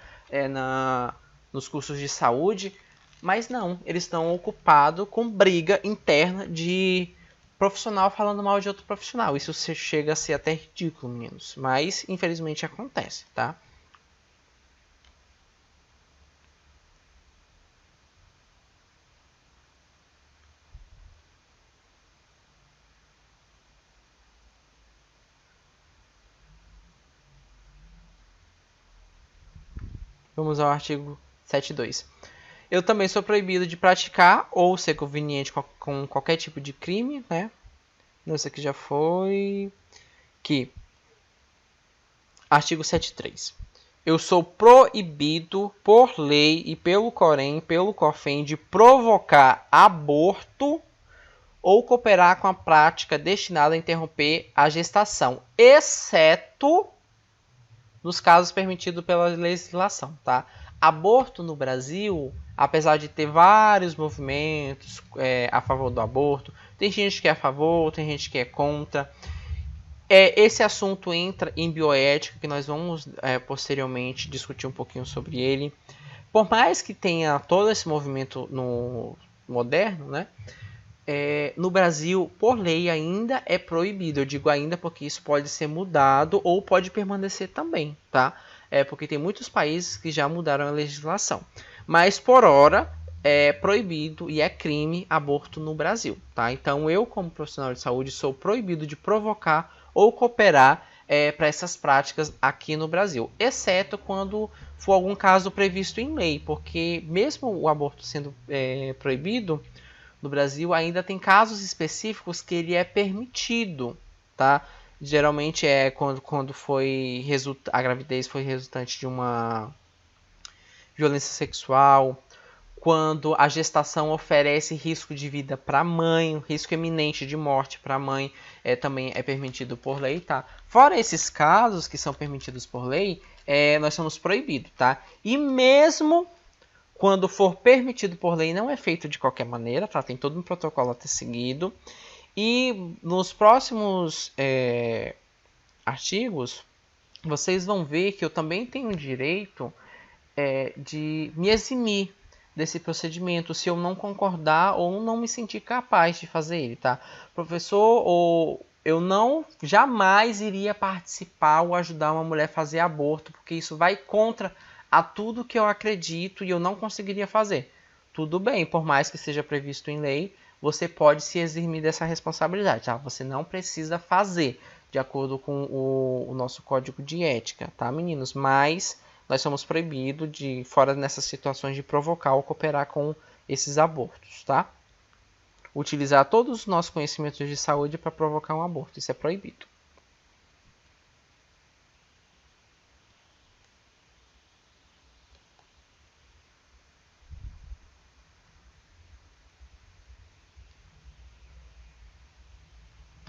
nos cursos de saúde, mas não, eles estão ocupados com briga interna de profissional falando mal de outro profissional. Isso chega a ser até ridículo, meninos, mas infelizmente acontece, tá? Vamos ao artigo 7.2. Eu também sou proibido de praticar ou ser conveniente com qualquer tipo de crime, né? Esse aqui já foi. Que artigo 7.3. Eu sou proibido por lei e pelo Corém, pelo COFEN, de provocar aborto ou cooperar com a prática destinada a interromper a gestação, exceto nos casos permitidos pela legislação, tá? Aborto no Brasil, apesar de ter vários movimentos a favor do aborto, tem gente que é a favor, tem gente que é contra. Esse assunto entra em bioética, que nós vamos posteriormente discutir um pouquinho sobre ele. Por mais que tenha todo esse movimento no moderno, né? No Brasil, por lei, ainda é proibido. Eu digo ainda porque isso pode ser mudado ou pode permanecer também, tá? Porque tem muitos países que já mudaram a legislação. Mas, por hora, é proibido e é crime aborto no Brasil, tá? Então, eu, como profissional de saúde, sou proibido de provocar ou cooperar para essas práticas aqui no Brasil. Exceto quando for algum caso previsto em lei. Porque mesmo o aborto sendo proibido no Brasil, ainda tem casos específicos que ele é permitido, tá? Geralmente é quando a gravidez foi resultante de uma violência sexual, quando a gestação oferece risco de vida para a mãe, risco iminente de morte para a mãe, também é permitido por lei, tá? Fora esses casos que são permitidos por lei, nós somos proibidos, tá? E mesmo quando for permitido por lei, não é feito de qualquer maneira, tá? Tem todo um protocolo a ter seguido. E nos próximos artigos, vocês vão ver que eu também tenho o direito de me eximir desse procedimento, se eu não concordar ou não me sentir capaz de fazer ele, tá? Professor, ou eu não jamais iria participar ou ajudar uma mulher a fazer aborto, porque isso vai contra a tudo que eu acredito e eu não conseguiria fazer. Tudo bem, por mais que seja previsto em lei, você pode se eximir dessa responsabilidade, tá? Você não precisa fazer, de acordo com o nosso código de ética, tá, meninos? Mas nós somos proibidos de, fora nessas situações, de provocar ou cooperar com esses abortos, tá? Utilizar todos os nossos conhecimentos de saúde para provocar um aborto, isso é proibido.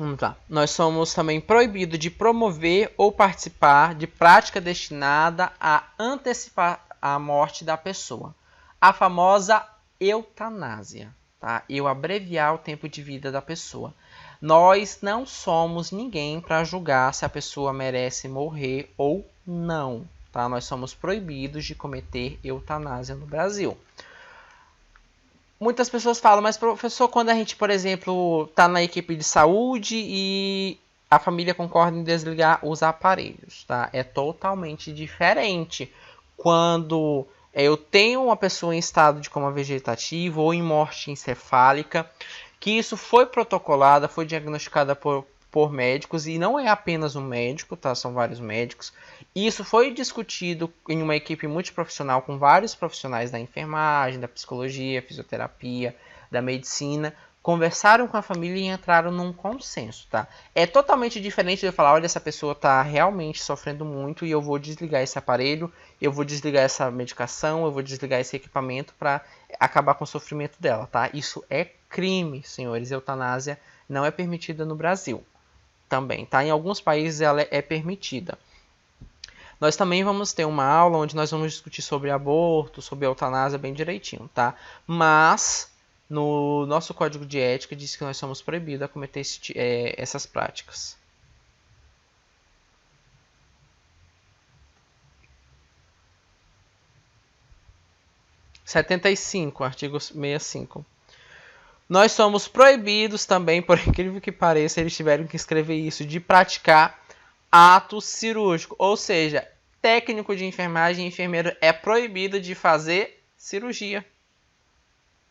Vamos lá. Nós somos também proibidos de promover ou participar de prática destinada a antecipar a morte da pessoa. A famosa eutanásia, tá? Eu abreviar o tempo de vida da pessoa. Nós não somos ninguém para julgar se a pessoa merece morrer ou não, tá? Nós somos proibidos de cometer eutanásia no Brasil. Muitas pessoas falam, mas professor, quando a gente, por exemplo, está na equipe de saúde e a família concorda em desligar os aparelhos, tá? É totalmente diferente quando eu tenho uma pessoa em estado de coma vegetativo ou em morte encefálica que isso foi protocolada, foi diagnosticada por médicos, e não é apenas um médico, tá? São vários médicos. Isso foi discutido em uma equipe multiprofissional com vários profissionais da enfermagem, da psicologia, fisioterapia, da medicina, conversaram com a família e entraram num consenso, tá? É totalmente diferente de eu falar, olha, essa pessoa está realmente sofrendo muito e eu vou desligar esse aparelho, eu vou desligar essa medicação, eu vou desligar esse equipamento para acabar com o sofrimento dela, tá? Isso é crime, senhores. Eutanásia não é permitida no Brasil também, tá? Em alguns países ela é permitida. Nós também vamos ter uma aula onde nós vamos discutir sobre aborto, sobre eutanásia bem direitinho, tá? Mas no nosso código de ética diz que nós somos proibidos a cometer essas práticas. Artigo 65. Nós somos proibidos também, por incrível que pareça, eles tiveram que escrever isso, de praticar ato cirúrgico. Ou seja, técnico de enfermagem e enfermeiro é proibido de fazer cirurgia.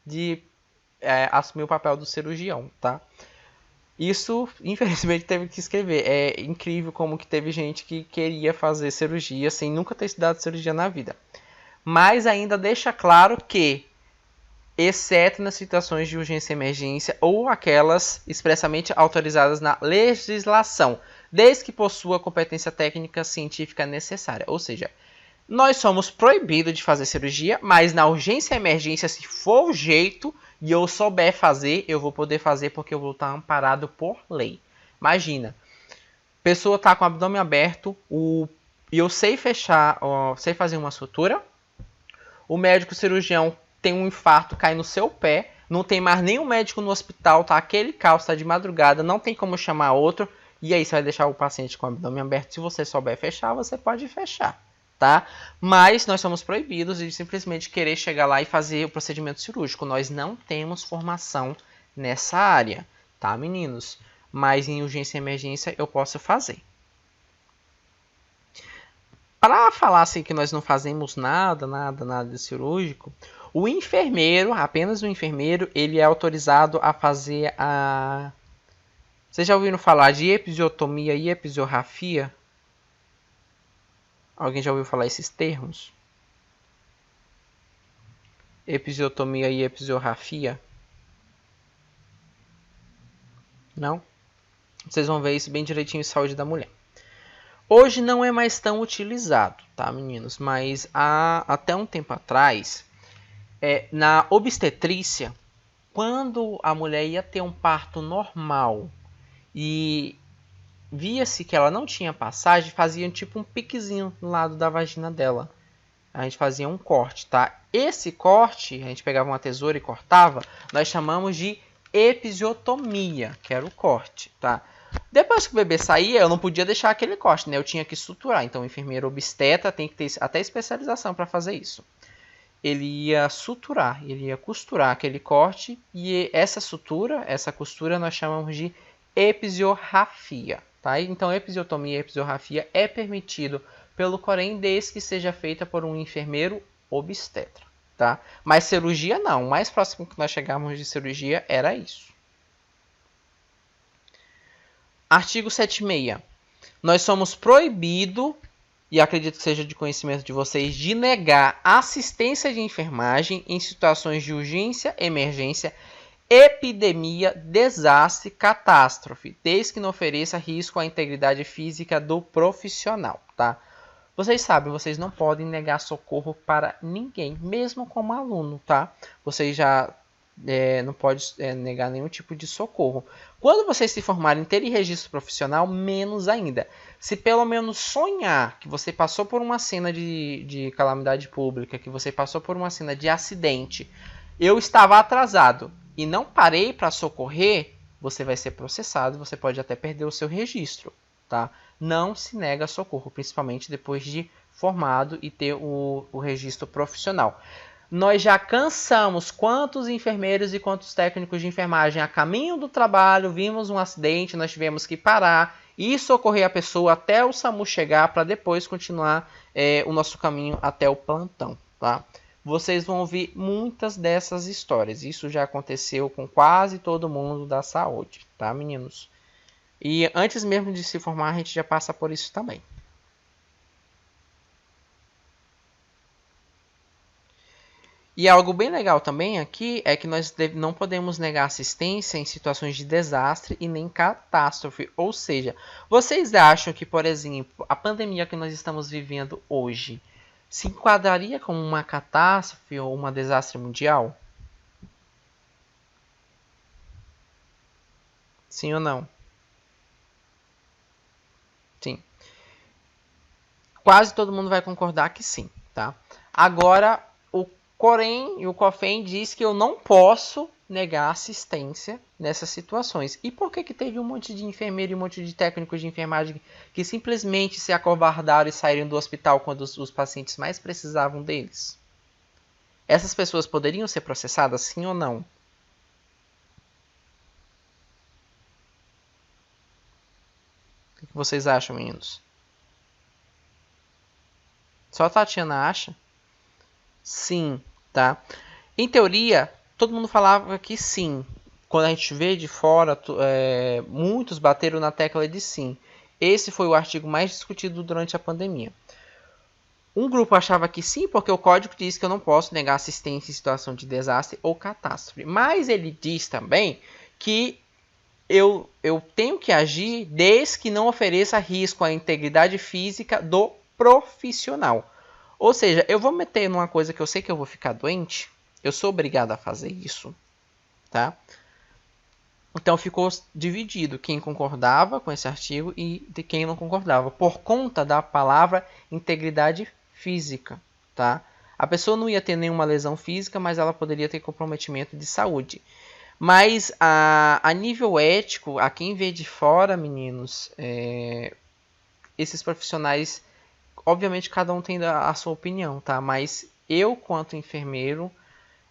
De assumir o papel do cirurgião, tá? Isso, infelizmente, teve que escrever. É incrível como que teve gente que queria fazer cirurgia sem nunca ter estudado cirurgia na vida. Mas ainda deixa claro que, exceto nas situações de urgência e emergência ou aquelas expressamente autorizadas na legislação, desde que possua a competência técnica científica necessária. Ou seja, nós somos proibidos de fazer cirurgia, mas na urgência e emergência, se for o jeito e eu souber fazer, eu vou poder fazer porque eu vou estar amparado por lei. Imagina, a pessoa está com o abdômen aberto e eu sei fechar, sei fazer uma sutura, o médico cirurgião tem um infarto, cai no seu pé, não tem mais nenhum médico no hospital, tá aquele caos, tá de madrugada, não tem como chamar outro, e aí você vai deixar o paciente com o abdômen aberto. Se você souber fechar, você pode fechar, tá? Mas nós somos proibidos de simplesmente querer chegar lá e fazer o procedimento cirúrgico. Nós não temos formação nessa área, tá, meninos? Mas em urgência e emergência eu posso fazer. Para falar assim que nós não fazemos nada de cirúrgico, o enfermeiro, apenas o enfermeiro, ele é autorizado a fazer a... Vocês já ouviram falar de episiotomia e episiografia? Alguém já ouviu falar esses termos? Episiotomia e episiografia? Não? Vocês vão ver isso bem direitinho em Saúde da Mulher. Hoje não é mais tão utilizado, tá, meninos? Mas até um tempo atrás, na obstetrícia, quando a mulher ia ter um parto normal e via-se que ela não tinha passagem, faziam tipo um piquezinho no lado da vagina dela. A gente fazia um corte, tá? Esse corte, a gente pegava uma tesoura e cortava, nós chamamos de episiotomia, que era o corte, tá? Depois que o bebê saía, eu não podia deixar aquele corte, né? Eu tinha que suturar. Então, o enfermeiro obstetra tem que ter até especialização para fazer isso. Ele ia suturar, ele ia costurar aquele corte, e essa sutura, essa costura, nós chamamos de episiografia, tá? Então, episiotomia e episiografia é permitido pelo Corém, desde que seja feita por um enfermeiro obstetra, tá? Mas cirurgia não. O mais próximo que nós chegamos de cirurgia era isso. Artigo 76. Nós somos proibidos, e acredito que seja de conhecimento de vocês, de negar assistência de enfermagem em situações de urgência, emergência, epidemia, desastre, catástrofe, desde que não ofereça risco à integridade física do profissional, tá? Vocês sabem, vocês não podem negar socorro para ninguém, mesmo como aluno, tá? Vocês já não podem negar nenhum tipo de socorro. Quando vocês se formarem em ter registro profissional, menos ainda. Se pelo menos sonhar que você passou por uma cena de calamidade pública, que você passou por uma cena de acidente, eu estava atrasado e não parei para socorrer, você vai ser processado, você pode até perder o seu registro, tá? Não se nega socorro, principalmente depois de formado e ter o registro profissional. Nós já cansamos quantos enfermeiros e quantos técnicos de enfermagem a caminho do trabalho, vimos um acidente, nós tivemos que parar e socorrer a pessoa até o SAMU chegar para depois continuar o nosso caminho até o plantão, tá? vocês vão ouvir muitas dessas histórias. Isso já aconteceu com quase todo mundo da saúde, tá, meninos? E antes mesmo de se formar, a gente já passa por isso também. E algo bem legal também aqui é que nós não podemos negar assistência em situações de desastre e nem catástrofe. Ou seja, vocês acham que, por exemplo, a pandemia que nós estamos vivendo hoje se enquadraria como uma catástrofe ou um desastre mundial? Sim ou não? Sim. Quase todo mundo vai concordar que sim, tá? Agora, o Corém e o COFEN diz que eu não posso negar assistência nessas situações. E por que teve um monte de enfermeiro e um monte de técnicos de enfermagem que simplesmente se acovardaram e saíram do hospital quando os pacientes mais precisavam deles? Essas pessoas poderiam ser processadas, sim ou não? O que vocês acham, meninos? Só a Tatiana acha? Sim, tá? Em teoria, todo mundo falava que sim. Quando a gente vê de fora, muitos bateram na tecla de sim. Esse foi o artigo mais discutido durante a pandemia. Um grupo achava que sim, porque o código diz que eu não posso negar assistência em situação de desastre ou catástrofe. Mas ele diz também que eu tenho que agir desde que não ofereça risco à integridade física do profissional. Ou seja, eu vou meter numa coisa que eu sei que eu vou ficar doente, eu sou obrigado a fazer isso, tá? Então ficou dividido quem concordava com esse artigo e de quem não concordava, por conta da palavra integridade física, tá? A pessoa não ia ter nenhuma lesão física, mas ela poderia ter comprometimento de saúde. Mas a nível ético, a quem vê de fora, meninos, esses profissionais, obviamente cada um tem a sua opinião, tá? Mas eu, quanto enfermeiro,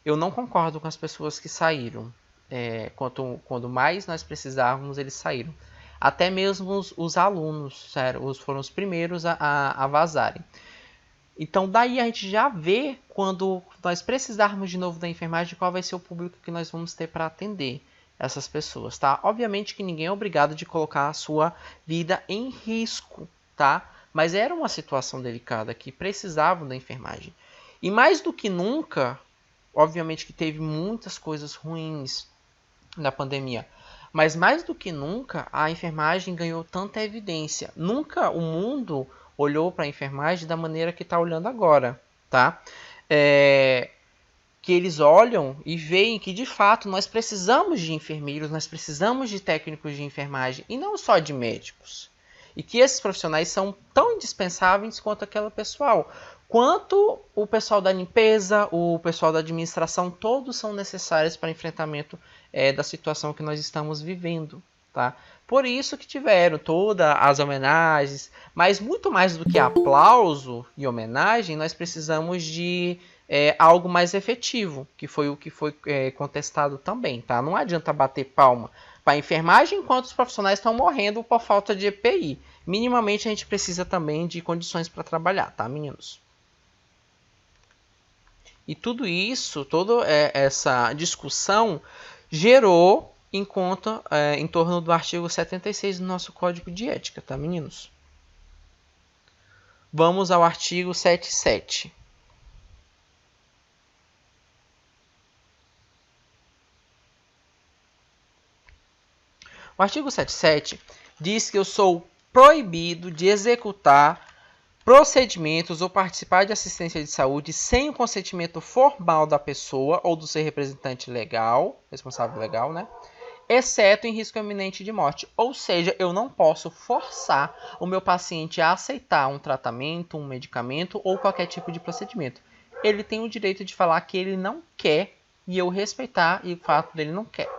eu não concordo com as pessoas que saíram. Quando mais nós precisávamos, eles saíram. Até mesmo os alunos, sério, foram os primeiros a vazarem. Então daí a gente já vê, quando nós precisarmos de novo da enfermagem, qual vai ser o público que nós vamos ter para atender essas pessoas, tá? Obviamente que ninguém é obrigado de colocar a sua vida em risco, tá? Mas era uma situação delicada que precisavam da enfermagem. E mais do que nunca, obviamente que teve muitas coisas ruins na pandemia, mas mais do que nunca a enfermagem ganhou tanta evidência. Nunca o mundo olhou para a enfermagem da maneira que está olhando agora, tá? Que eles olham e veem que de fato nós precisamos de enfermeiros, nós precisamos de técnicos de enfermagem e não só de médicos. E que esses profissionais são tão indispensáveis quanto aquele pessoal. Quanto o pessoal da limpeza, o pessoal da administração, todos são necessários para enfrentamento da situação que nós estamos vivendo. Tá? Por isso que tiveram todas as homenagens, mas muito mais do que aplauso e homenagem, nós precisamos de algo mais efetivo, que foi o que foi contestado também. Tá? Não adianta bater palma para a enfermagem enquanto os profissionais estão morrendo por falta de EPI. Minimamente a gente precisa também de condições para trabalhar, tá, meninos? E tudo isso, toda essa discussão gerou em torno do artigo 76 do nosso Código de Ética, tá, meninos? Vamos ao artigo 77. O artigo 77 diz que eu sou proibido de executar procedimentos ou participar de assistência de saúde sem o consentimento formal da pessoa ou do seu representante legal, responsável legal, né? Exceto em risco iminente de morte. Ou seja, eu não posso forçar o meu paciente a aceitar um tratamento, um medicamento ou qualquer tipo de procedimento. Ele tem o direito de falar que ele não quer e eu respeitar o fato dele não quer.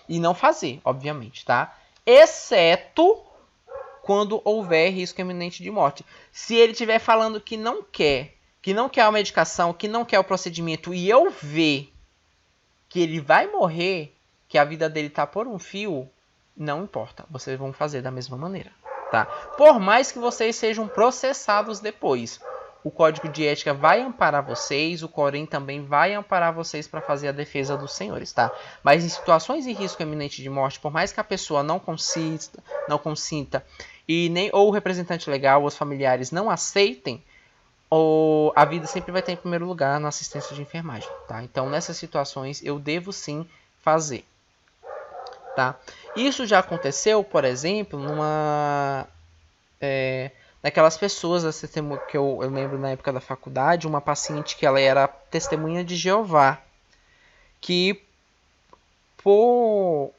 E não fazer, obviamente, tá? Exceto quando houver risco iminente de morte. Se ele estiver falando que não quer a medicação, que não quer o procedimento, e eu ver que ele vai morrer, que a vida dele está por um fio, não importa. Vocês vão fazer da mesma maneira, tá? Por mais que vocês sejam processados depois. o código de ética vai amparar vocês, o Corém também vai amparar vocês para fazer a defesa dos senhores, tá? Mas em situações de risco iminente de morte, por mais que a pessoa não consinta e nem ou o representante legal ou os familiares não aceitem, a vida sempre vai estar em primeiro lugar na assistência de enfermagem, tá? Então, nessas situações, eu devo sim fazer, tá? Isso já aconteceu, por exemplo, daquelas pessoas que eu lembro na época da faculdade, uma paciente que ela era testemunha de Jeová, que por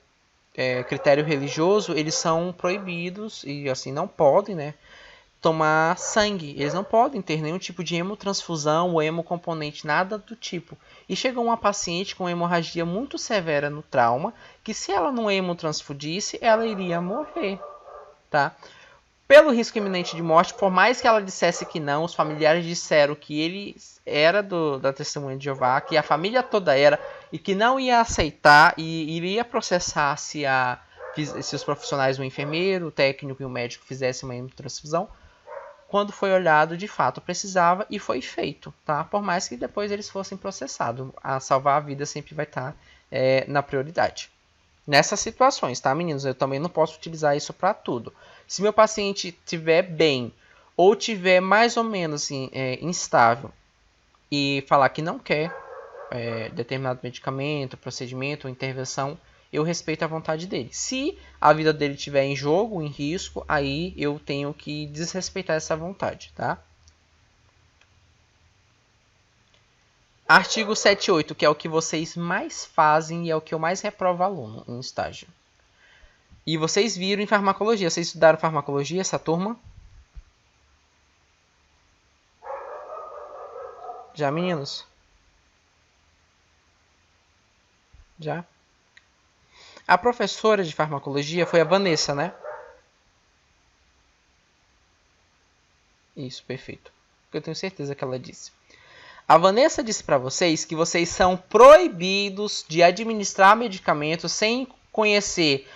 critério religioso, eles são proibidos e assim não podem, né, tomar sangue. Eles não podem ter nenhum tipo de hemotransfusão ou hemocomponente, nada do tipo. E chegou uma paciente com hemorragia muito severa no trauma, que se ela não hemotransfudisse, ela iria morrer, tá? Pelo risco iminente de morte, por mais que ela dissesse que não, os familiares disseram que ele era da testemunha de Jeová, que a família toda era, e que não ia aceitar e iria processar se os profissionais, o enfermeiro, o técnico e o médico fizessem uma transfusão. Quando foi olhado, de fato precisava e foi feito, tá? Por mais que depois eles fossem processados, a salvar a vida sempre vai estar na prioridade. Nessas situações, tá, meninos? Eu também não posso utilizar isso para tudo. Se meu paciente estiver bem ou tiver mais ou menos assim, instável e falar que não quer determinado medicamento, procedimento ou intervenção, eu respeito a vontade dele. Se a vida dele estiver em jogo, em risco, aí eu tenho que desrespeitar essa vontade, tá? Artigo 78, que é o que vocês mais fazem e é o que eu mais reprovo aluno em estágio. E vocês viram em farmacologia. Vocês estudaram farmacologia, essa turma? Já, meninos? Já? A professora de farmacologia foi a Vanessa, né? Isso, perfeito. Eu tenho certeza que ela disse. A Vanessa disse para vocês que vocês são proibidos de administrar medicamentos sem conhecer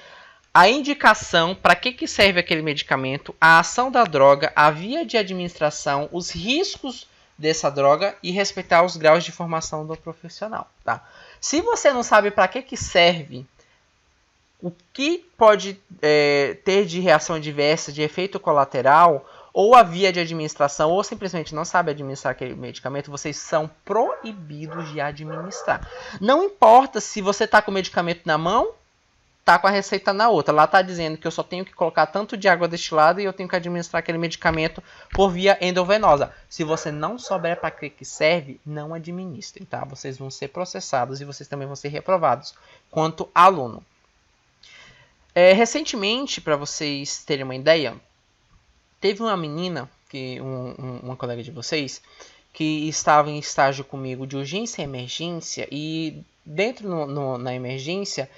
a indicação, para que serve aquele medicamento, a ação da droga, a via de administração, os riscos dessa droga e respeitar os graus de formação do profissional, tá? Se você não sabe para que serve, o que pode ter de reação adversa, de efeito colateral, ou a via de administração, ou simplesmente não sabe administrar aquele medicamento, vocês são proibidos de administrar. Não importa se você está com o medicamento na mão, tá com a receita na outra. Lá tá dizendo que eu só tenho que colocar tanto de água destilada e eu tenho que administrar aquele medicamento por via endovenosa. Se você não souber para que serve, não administrem, tá? Vocês vão ser processados e vocês também vão ser reprovados quanto aluno. Recentemente, para vocês terem uma ideia, teve uma menina, uma colega de vocês, que estava em estágio comigo de urgência e emergência, e dentro na emergência,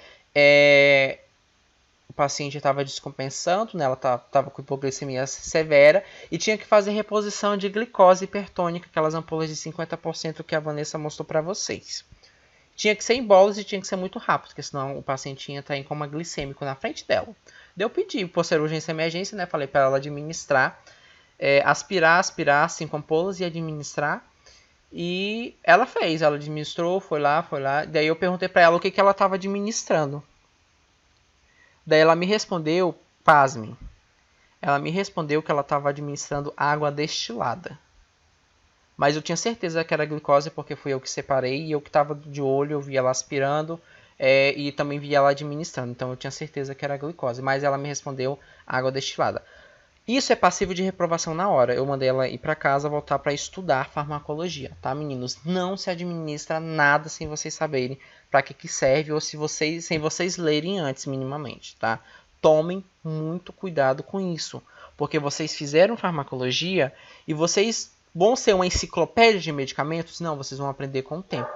o paciente estava descompensando, né? Ela estava com hipoglicemia severa e tinha que fazer reposição de glicose hipertônica, aquelas ampolas de 50% que a Vanessa mostrou para vocês. Tinha que ser em bolas e tinha que ser muito rápido, porque senão o paciente ia estar em coma glicêmico na frente dela. Daí eu pedi, por ser urgência e emergência, né? Falei para ela administrar, aspirar 5 ampolas e administrar. E ela fez, ela administrou, foi lá. Daí eu perguntei para ela o que ela estava administrando. Daí ela me respondeu, pasmem, ela me respondeu que ela estava administrando água destilada. Mas eu tinha certeza que era glicose porque fui eu que separei e eu que estava de olho, eu vi ela aspirando e também vi ela administrando. Então eu tinha certeza que era glicose, mas ela me respondeu água destilada. Isso é passivo de reprovação na hora. Eu mandei ela ir para casa, voltar para estudar farmacologia, tá, meninos? Não se administra nada sem vocês saberem para que serve ou sem vocês lerem antes minimamente, tá? Tomem muito cuidado com isso, porque vocês fizeram farmacologia e vocês vão ser uma enciclopédia de medicamentos? Não, vocês vão aprender com o tempo.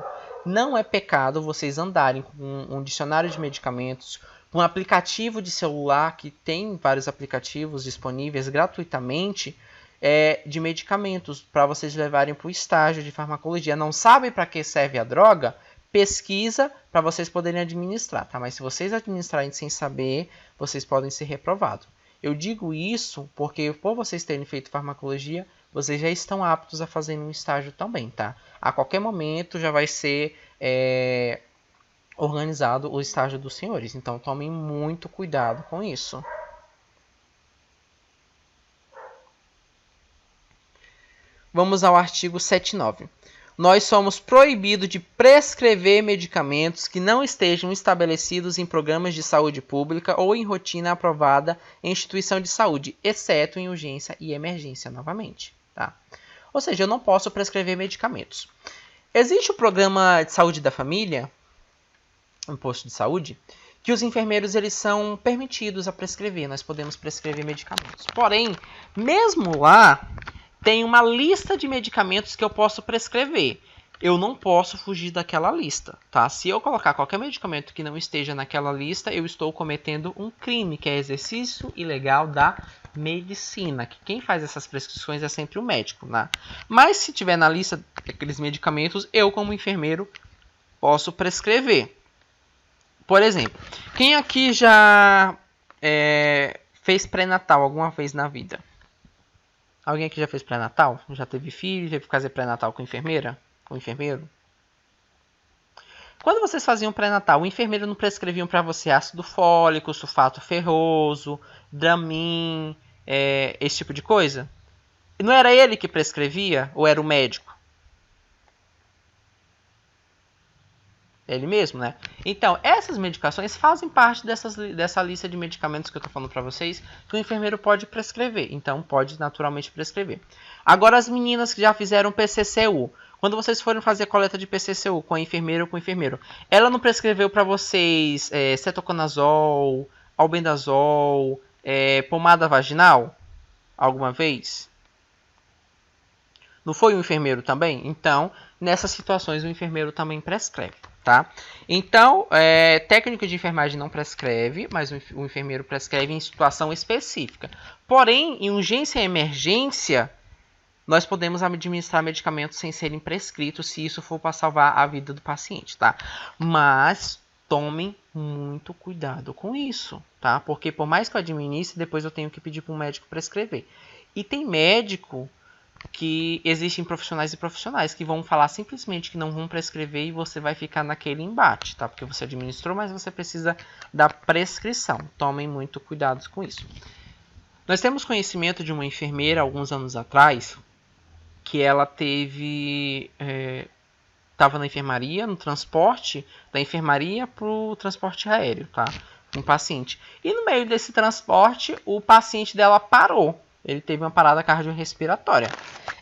Não é pecado vocês andarem com um dicionário de medicamentos, um aplicativo de celular, que tem vários aplicativos disponíveis gratuitamente de medicamentos para vocês levarem para o estágio de farmacologia. Não sabe para que serve a droga? Pesquisa para vocês poderem administrar, tá? Mas se vocês administrarem sem saber, vocês podem ser reprovados. Eu digo isso porque, por vocês terem feito farmacologia, vocês já estão aptos a fazer um estágio também, tá? A qualquer momento já vai ser organizado o estágio dos senhores, então tomem muito cuidado com isso. Vamos ao artigo 79. Nós somos proibidos de prescrever medicamentos que não estejam estabelecidos em programas de saúde pública ou em rotina aprovada em instituição de saúde, exceto em urgência e emergência, novamente. Tá? Ou seja, eu não posso prescrever medicamentos. Existe o programa de saúde da família, um posto de saúde, que os enfermeiros eles são permitidos a prescrever. Nós podemos prescrever medicamentos. Porém, mesmo lá, tem uma lista de medicamentos que eu posso prescrever. Eu não posso fugir daquela lista, tá? Se eu colocar qualquer medicamento que não esteja naquela lista, eu estou cometendo um crime, que é exercício ilegal da medicina. Que quem faz essas prescrições é sempre o médico, né? Mas se tiver na lista aqueles medicamentos, eu como enfermeiro posso prescrever. Por exemplo, quem aqui já fez pré-natal alguma vez na vida? Alguém aqui já fez pré-natal? Já teve filho? Teve que fazer pré-natal com enfermeira? Com enfermeiro? Quando vocês faziam pré-natal, o enfermeiro não prescreviam para você ácido fólico, sulfato ferroso, Dramin, esse tipo de coisa? Não era ele que prescrevia? Ou era o médico? Ele mesmo, né? Então, essas medicações fazem parte dessa lista de medicamentos que eu estou falando para vocês, que o enfermeiro pode prescrever. Então, pode naturalmente prescrever. Agora, as meninas que já fizeram PCCU, quando vocês forem fazer a coleta de PCCU com a enfermeira ou com o enfermeiro, ela não prescreveu para vocês cetoconazol, albendazol, pomada vaginal? Alguma vez? Não foi o enfermeiro também? Então, nessas situações, o enfermeiro também prescreve. Tá? Então, técnico de enfermagem não prescreve, mas o enfermeiro prescreve em situação específica. Porém, em urgência e emergência, nós podemos administrar medicamentos sem serem prescritos, se isso for para salvar a vida do paciente. Tá? Mas tomem muito cuidado com isso, tá? Porque por mais que eu administre, depois eu tenho que pedir para um médico prescrever. E tem médico que existem profissionais e profissionais que vão falar simplesmente que não vão prescrever e você vai ficar naquele embate, tá? Porque você administrou, mas você precisa da prescrição. Tomem muito cuidado com isso. Nós temos conhecimento de uma enfermeira alguns anos atrás que ela teve estava na enfermaria, no transporte da enfermaria para o transporte aéreo, tá? Um paciente. E no meio desse transporte, o paciente dela parou. Ele teve uma parada cardiorrespiratória.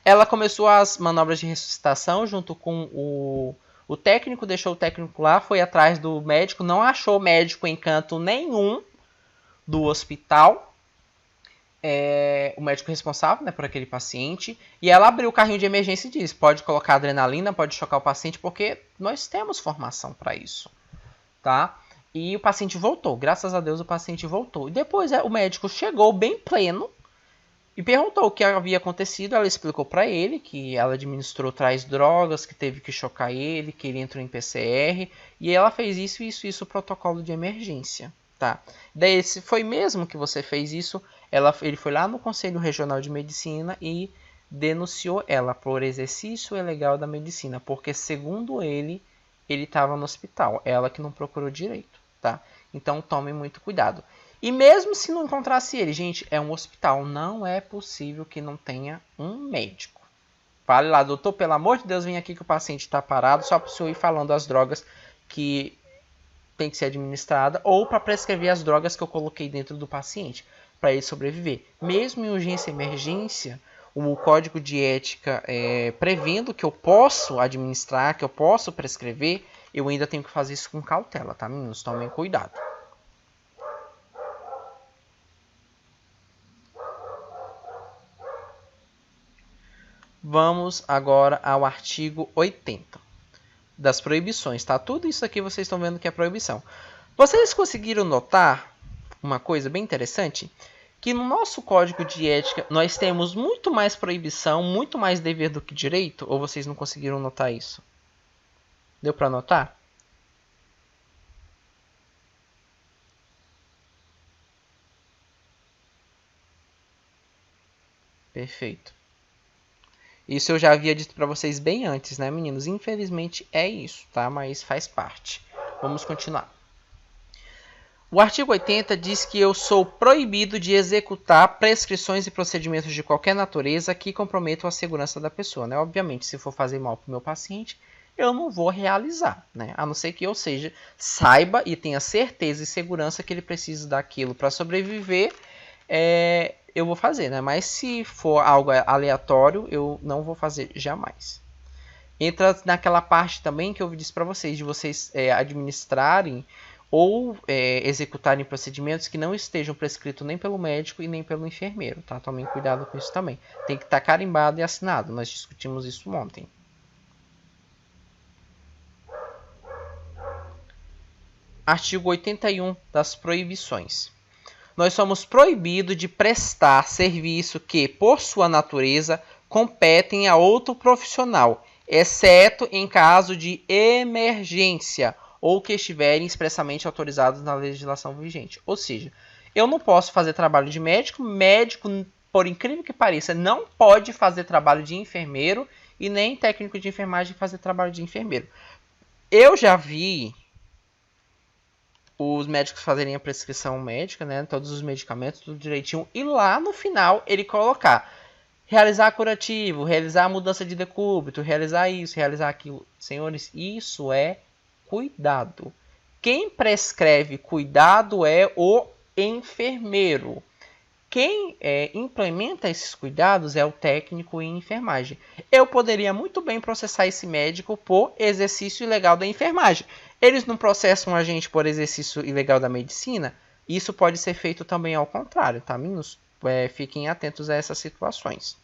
Ela começou as manobras de ressuscitação junto com o técnico, deixou o técnico lá, foi atrás do médico, não achou médico em canto nenhum do hospital. O médico responsável, né, por aquele paciente, e ela abriu o carrinho de emergência e disse: pode colocar adrenalina, pode chocar o paciente, porque nós temos formação para isso, tá? E o paciente voltou, graças a Deus o paciente voltou. E depois o médico chegou bem pleno e perguntou o que havia acontecido. Ela explicou para ele que ela administrou tais drogas, que teve que chocar ele, que ele entrou em PCR, e ela fez isso, protocolo de emergência, tá? Daí, se foi mesmo que você fez isso, ele foi lá no Conselho Regional de Medicina e denunciou ela por exercício ilegal da medicina, porque segundo ele estava no hospital, ela que não procurou direito, tá? Então tome muito cuidado. E mesmo se não encontrasse ele, gente, é um hospital, não é possível que não tenha um médico. Fale lá, doutor, pelo amor de Deus, vem aqui que o paciente está parado, só para o senhor ir falando as drogas que tem que ser administrada ou para prescrever as drogas que eu coloquei dentro do paciente, para ele sobreviver. Mesmo em urgência e emergência, o código de ética prevendo que eu posso administrar, que eu posso prescrever, eu ainda tenho que fazer isso com cautela, tá, meninos? Tomem cuidado. Vamos agora ao artigo 80 das proibições, tá? Tudo isso aqui vocês estão vendo que é proibição. Vocês conseguiram notar uma coisa bem interessante? Que no nosso código de ética nós temos muito mais proibição, muito mais dever do que direito? Ou vocês não conseguiram notar isso? Deu para notar? Perfeito. Isso eu já havia dito para vocês bem antes, né, meninos? Infelizmente é isso, tá? Mas faz parte. Vamos continuar. O artigo 80 diz que eu sou proibido de executar prescrições e procedimentos de qualquer natureza que comprometam a segurança da pessoa, né? Obviamente, se for fazer mal para o meu paciente, eu não vou realizar, né? A não ser que eu saiba e tenha certeza e segurança que ele precisa daquilo para sobreviver, eu vou fazer, né? Mas se for algo aleatório, eu não vou fazer jamais. Entra naquela parte também que eu disse para vocês, de vocês administrarem ou executarem procedimentos que não estejam prescritos nem pelo médico e nem pelo enfermeiro, tá? Tomem cuidado com isso também. Tem que estar carimbado e assinado, nós discutimos isso ontem. Artigo 81 das proibições. Nós somos proibidos de prestar serviço que, por sua natureza, competem a outro profissional, exceto em caso de emergência ou que estiverem expressamente autorizados na legislação vigente. Ou seja, eu não posso fazer trabalho de médico, médico, por incrível que pareça, não pode fazer trabalho de enfermeiro e nem técnico de enfermagem fazer trabalho de enfermeiro. Eu já vi os médicos fazerem a prescrição médica, né, todos os medicamentos, tudo direitinho, e lá no final ele colocar realizar curativo, realizar a mudança de decúbito, realizar isso, realizar aquilo. Senhores, isso é cuidado. Quem prescreve cuidado é o enfermeiro. Quem implementa esses cuidados é o técnico em enfermagem. Eu poderia muito bem processar esse médico por exercício ilegal da enfermagem. Eles não processam a gente por exercício ilegal da medicina? Isso pode ser feito também ao contrário, tá, meninos? Fiquem atentos a essas situações.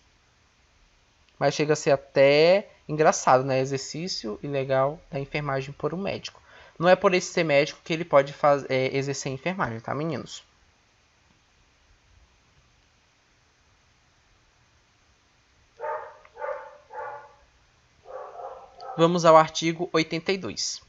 Mas chega a ser até engraçado, né? Exercício ilegal da enfermagem por um médico. Não é por esse ser médico que ele pode exercer enfermagem, tá, meninos? Vamos ao artigo 82.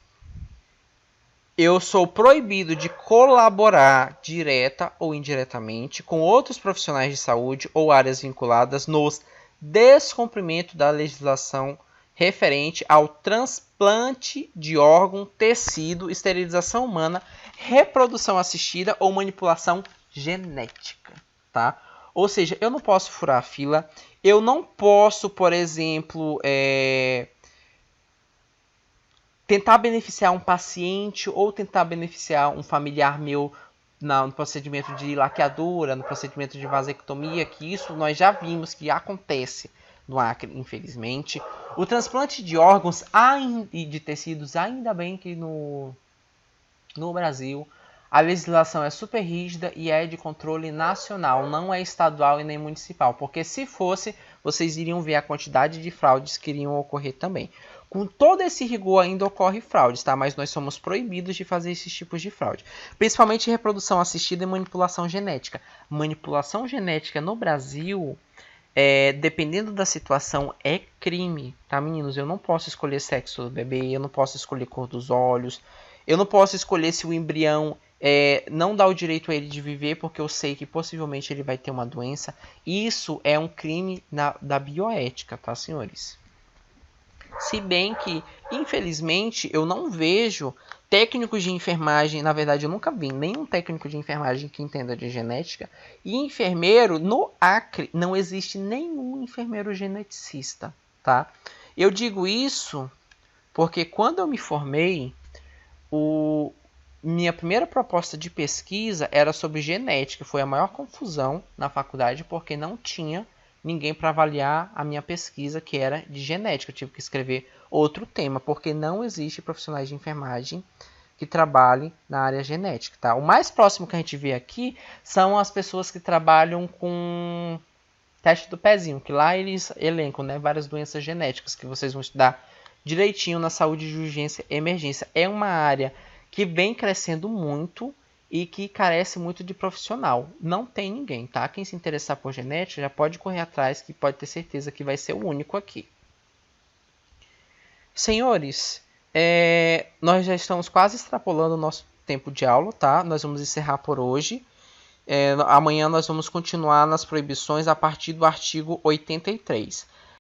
Eu sou proibido de colaborar direta ou indiretamente com outros profissionais de saúde ou áreas vinculadas nos descumprimento da legislação referente ao transplante de órgão, tecido, esterilização humana, reprodução assistida ou manipulação genética, tá? Ou seja, eu não posso furar a fila, eu não posso, por exemplo, tentar beneficiar um paciente ou tentar beneficiar um familiar meu no procedimento de laqueadura, no procedimento de vasectomia, que isso nós já vimos que acontece no Acre, infelizmente. O transplante de órgãos e de tecidos, ainda bem que no Brasil a legislação é super rígida e é de controle nacional, não é estadual e nem municipal, porque se fosse, vocês iriam ver a quantidade de fraudes que iriam ocorrer também. Com todo esse rigor ainda ocorre fraudes, tá? Mas nós somos proibidos de fazer esses tipos de fraude. Principalmente reprodução assistida e manipulação genética. Manipulação genética no Brasil, dependendo da situação, é crime, tá, meninos? Eu não posso escolher sexo do bebê, eu não posso escolher cor dos olhos, eu não posso escolher se o embrião não dá o direito a ele de viver, porque eu sei que possivelmente ele vai ter uma doença. Isso é um crime da bioética, tá, senhores? Se bem que, infelizmente, eu não vejo técnicos de enfermagem, na verdade eu nunca vi nenhum técnico de enfermagem que entenda de genética, e enfermeiro, no Acre, não existe nenhum enfermeiro geneticista, tá? Eu digo isso porque quando eu me formei, minha primeira proposta de pesquisa era sobre genética. Foi a maior confusão na faculdade, porque não tinha ninguém para avaliar a minha pesquisa, que era de genética. Eu tive que escrever outro tema, porque não existe profissionais de enfermagem que trabalhem na área genética, tá? O mais próximo que a gente vê aqui são as pessoas que trabalham com teste do pezinho, que lá eles elencam, né, várias doenças genéticas que vocês vão estudar direitinho na saúde de urgência e emergência. É uma área que vem crescendo muito e que carece muito de profissional. Não tem ninguém, tá? Quem se interessar por genética já pode correr atrás, que pode ter certeza que vai ser o único aqui. Senhores, nós já estamos quase extrapolando o nosso tempo de aula, tá? Nós vamos encerrar por hoje. Amanhã nós vamos continuar nas proibições a partir do artigo 83.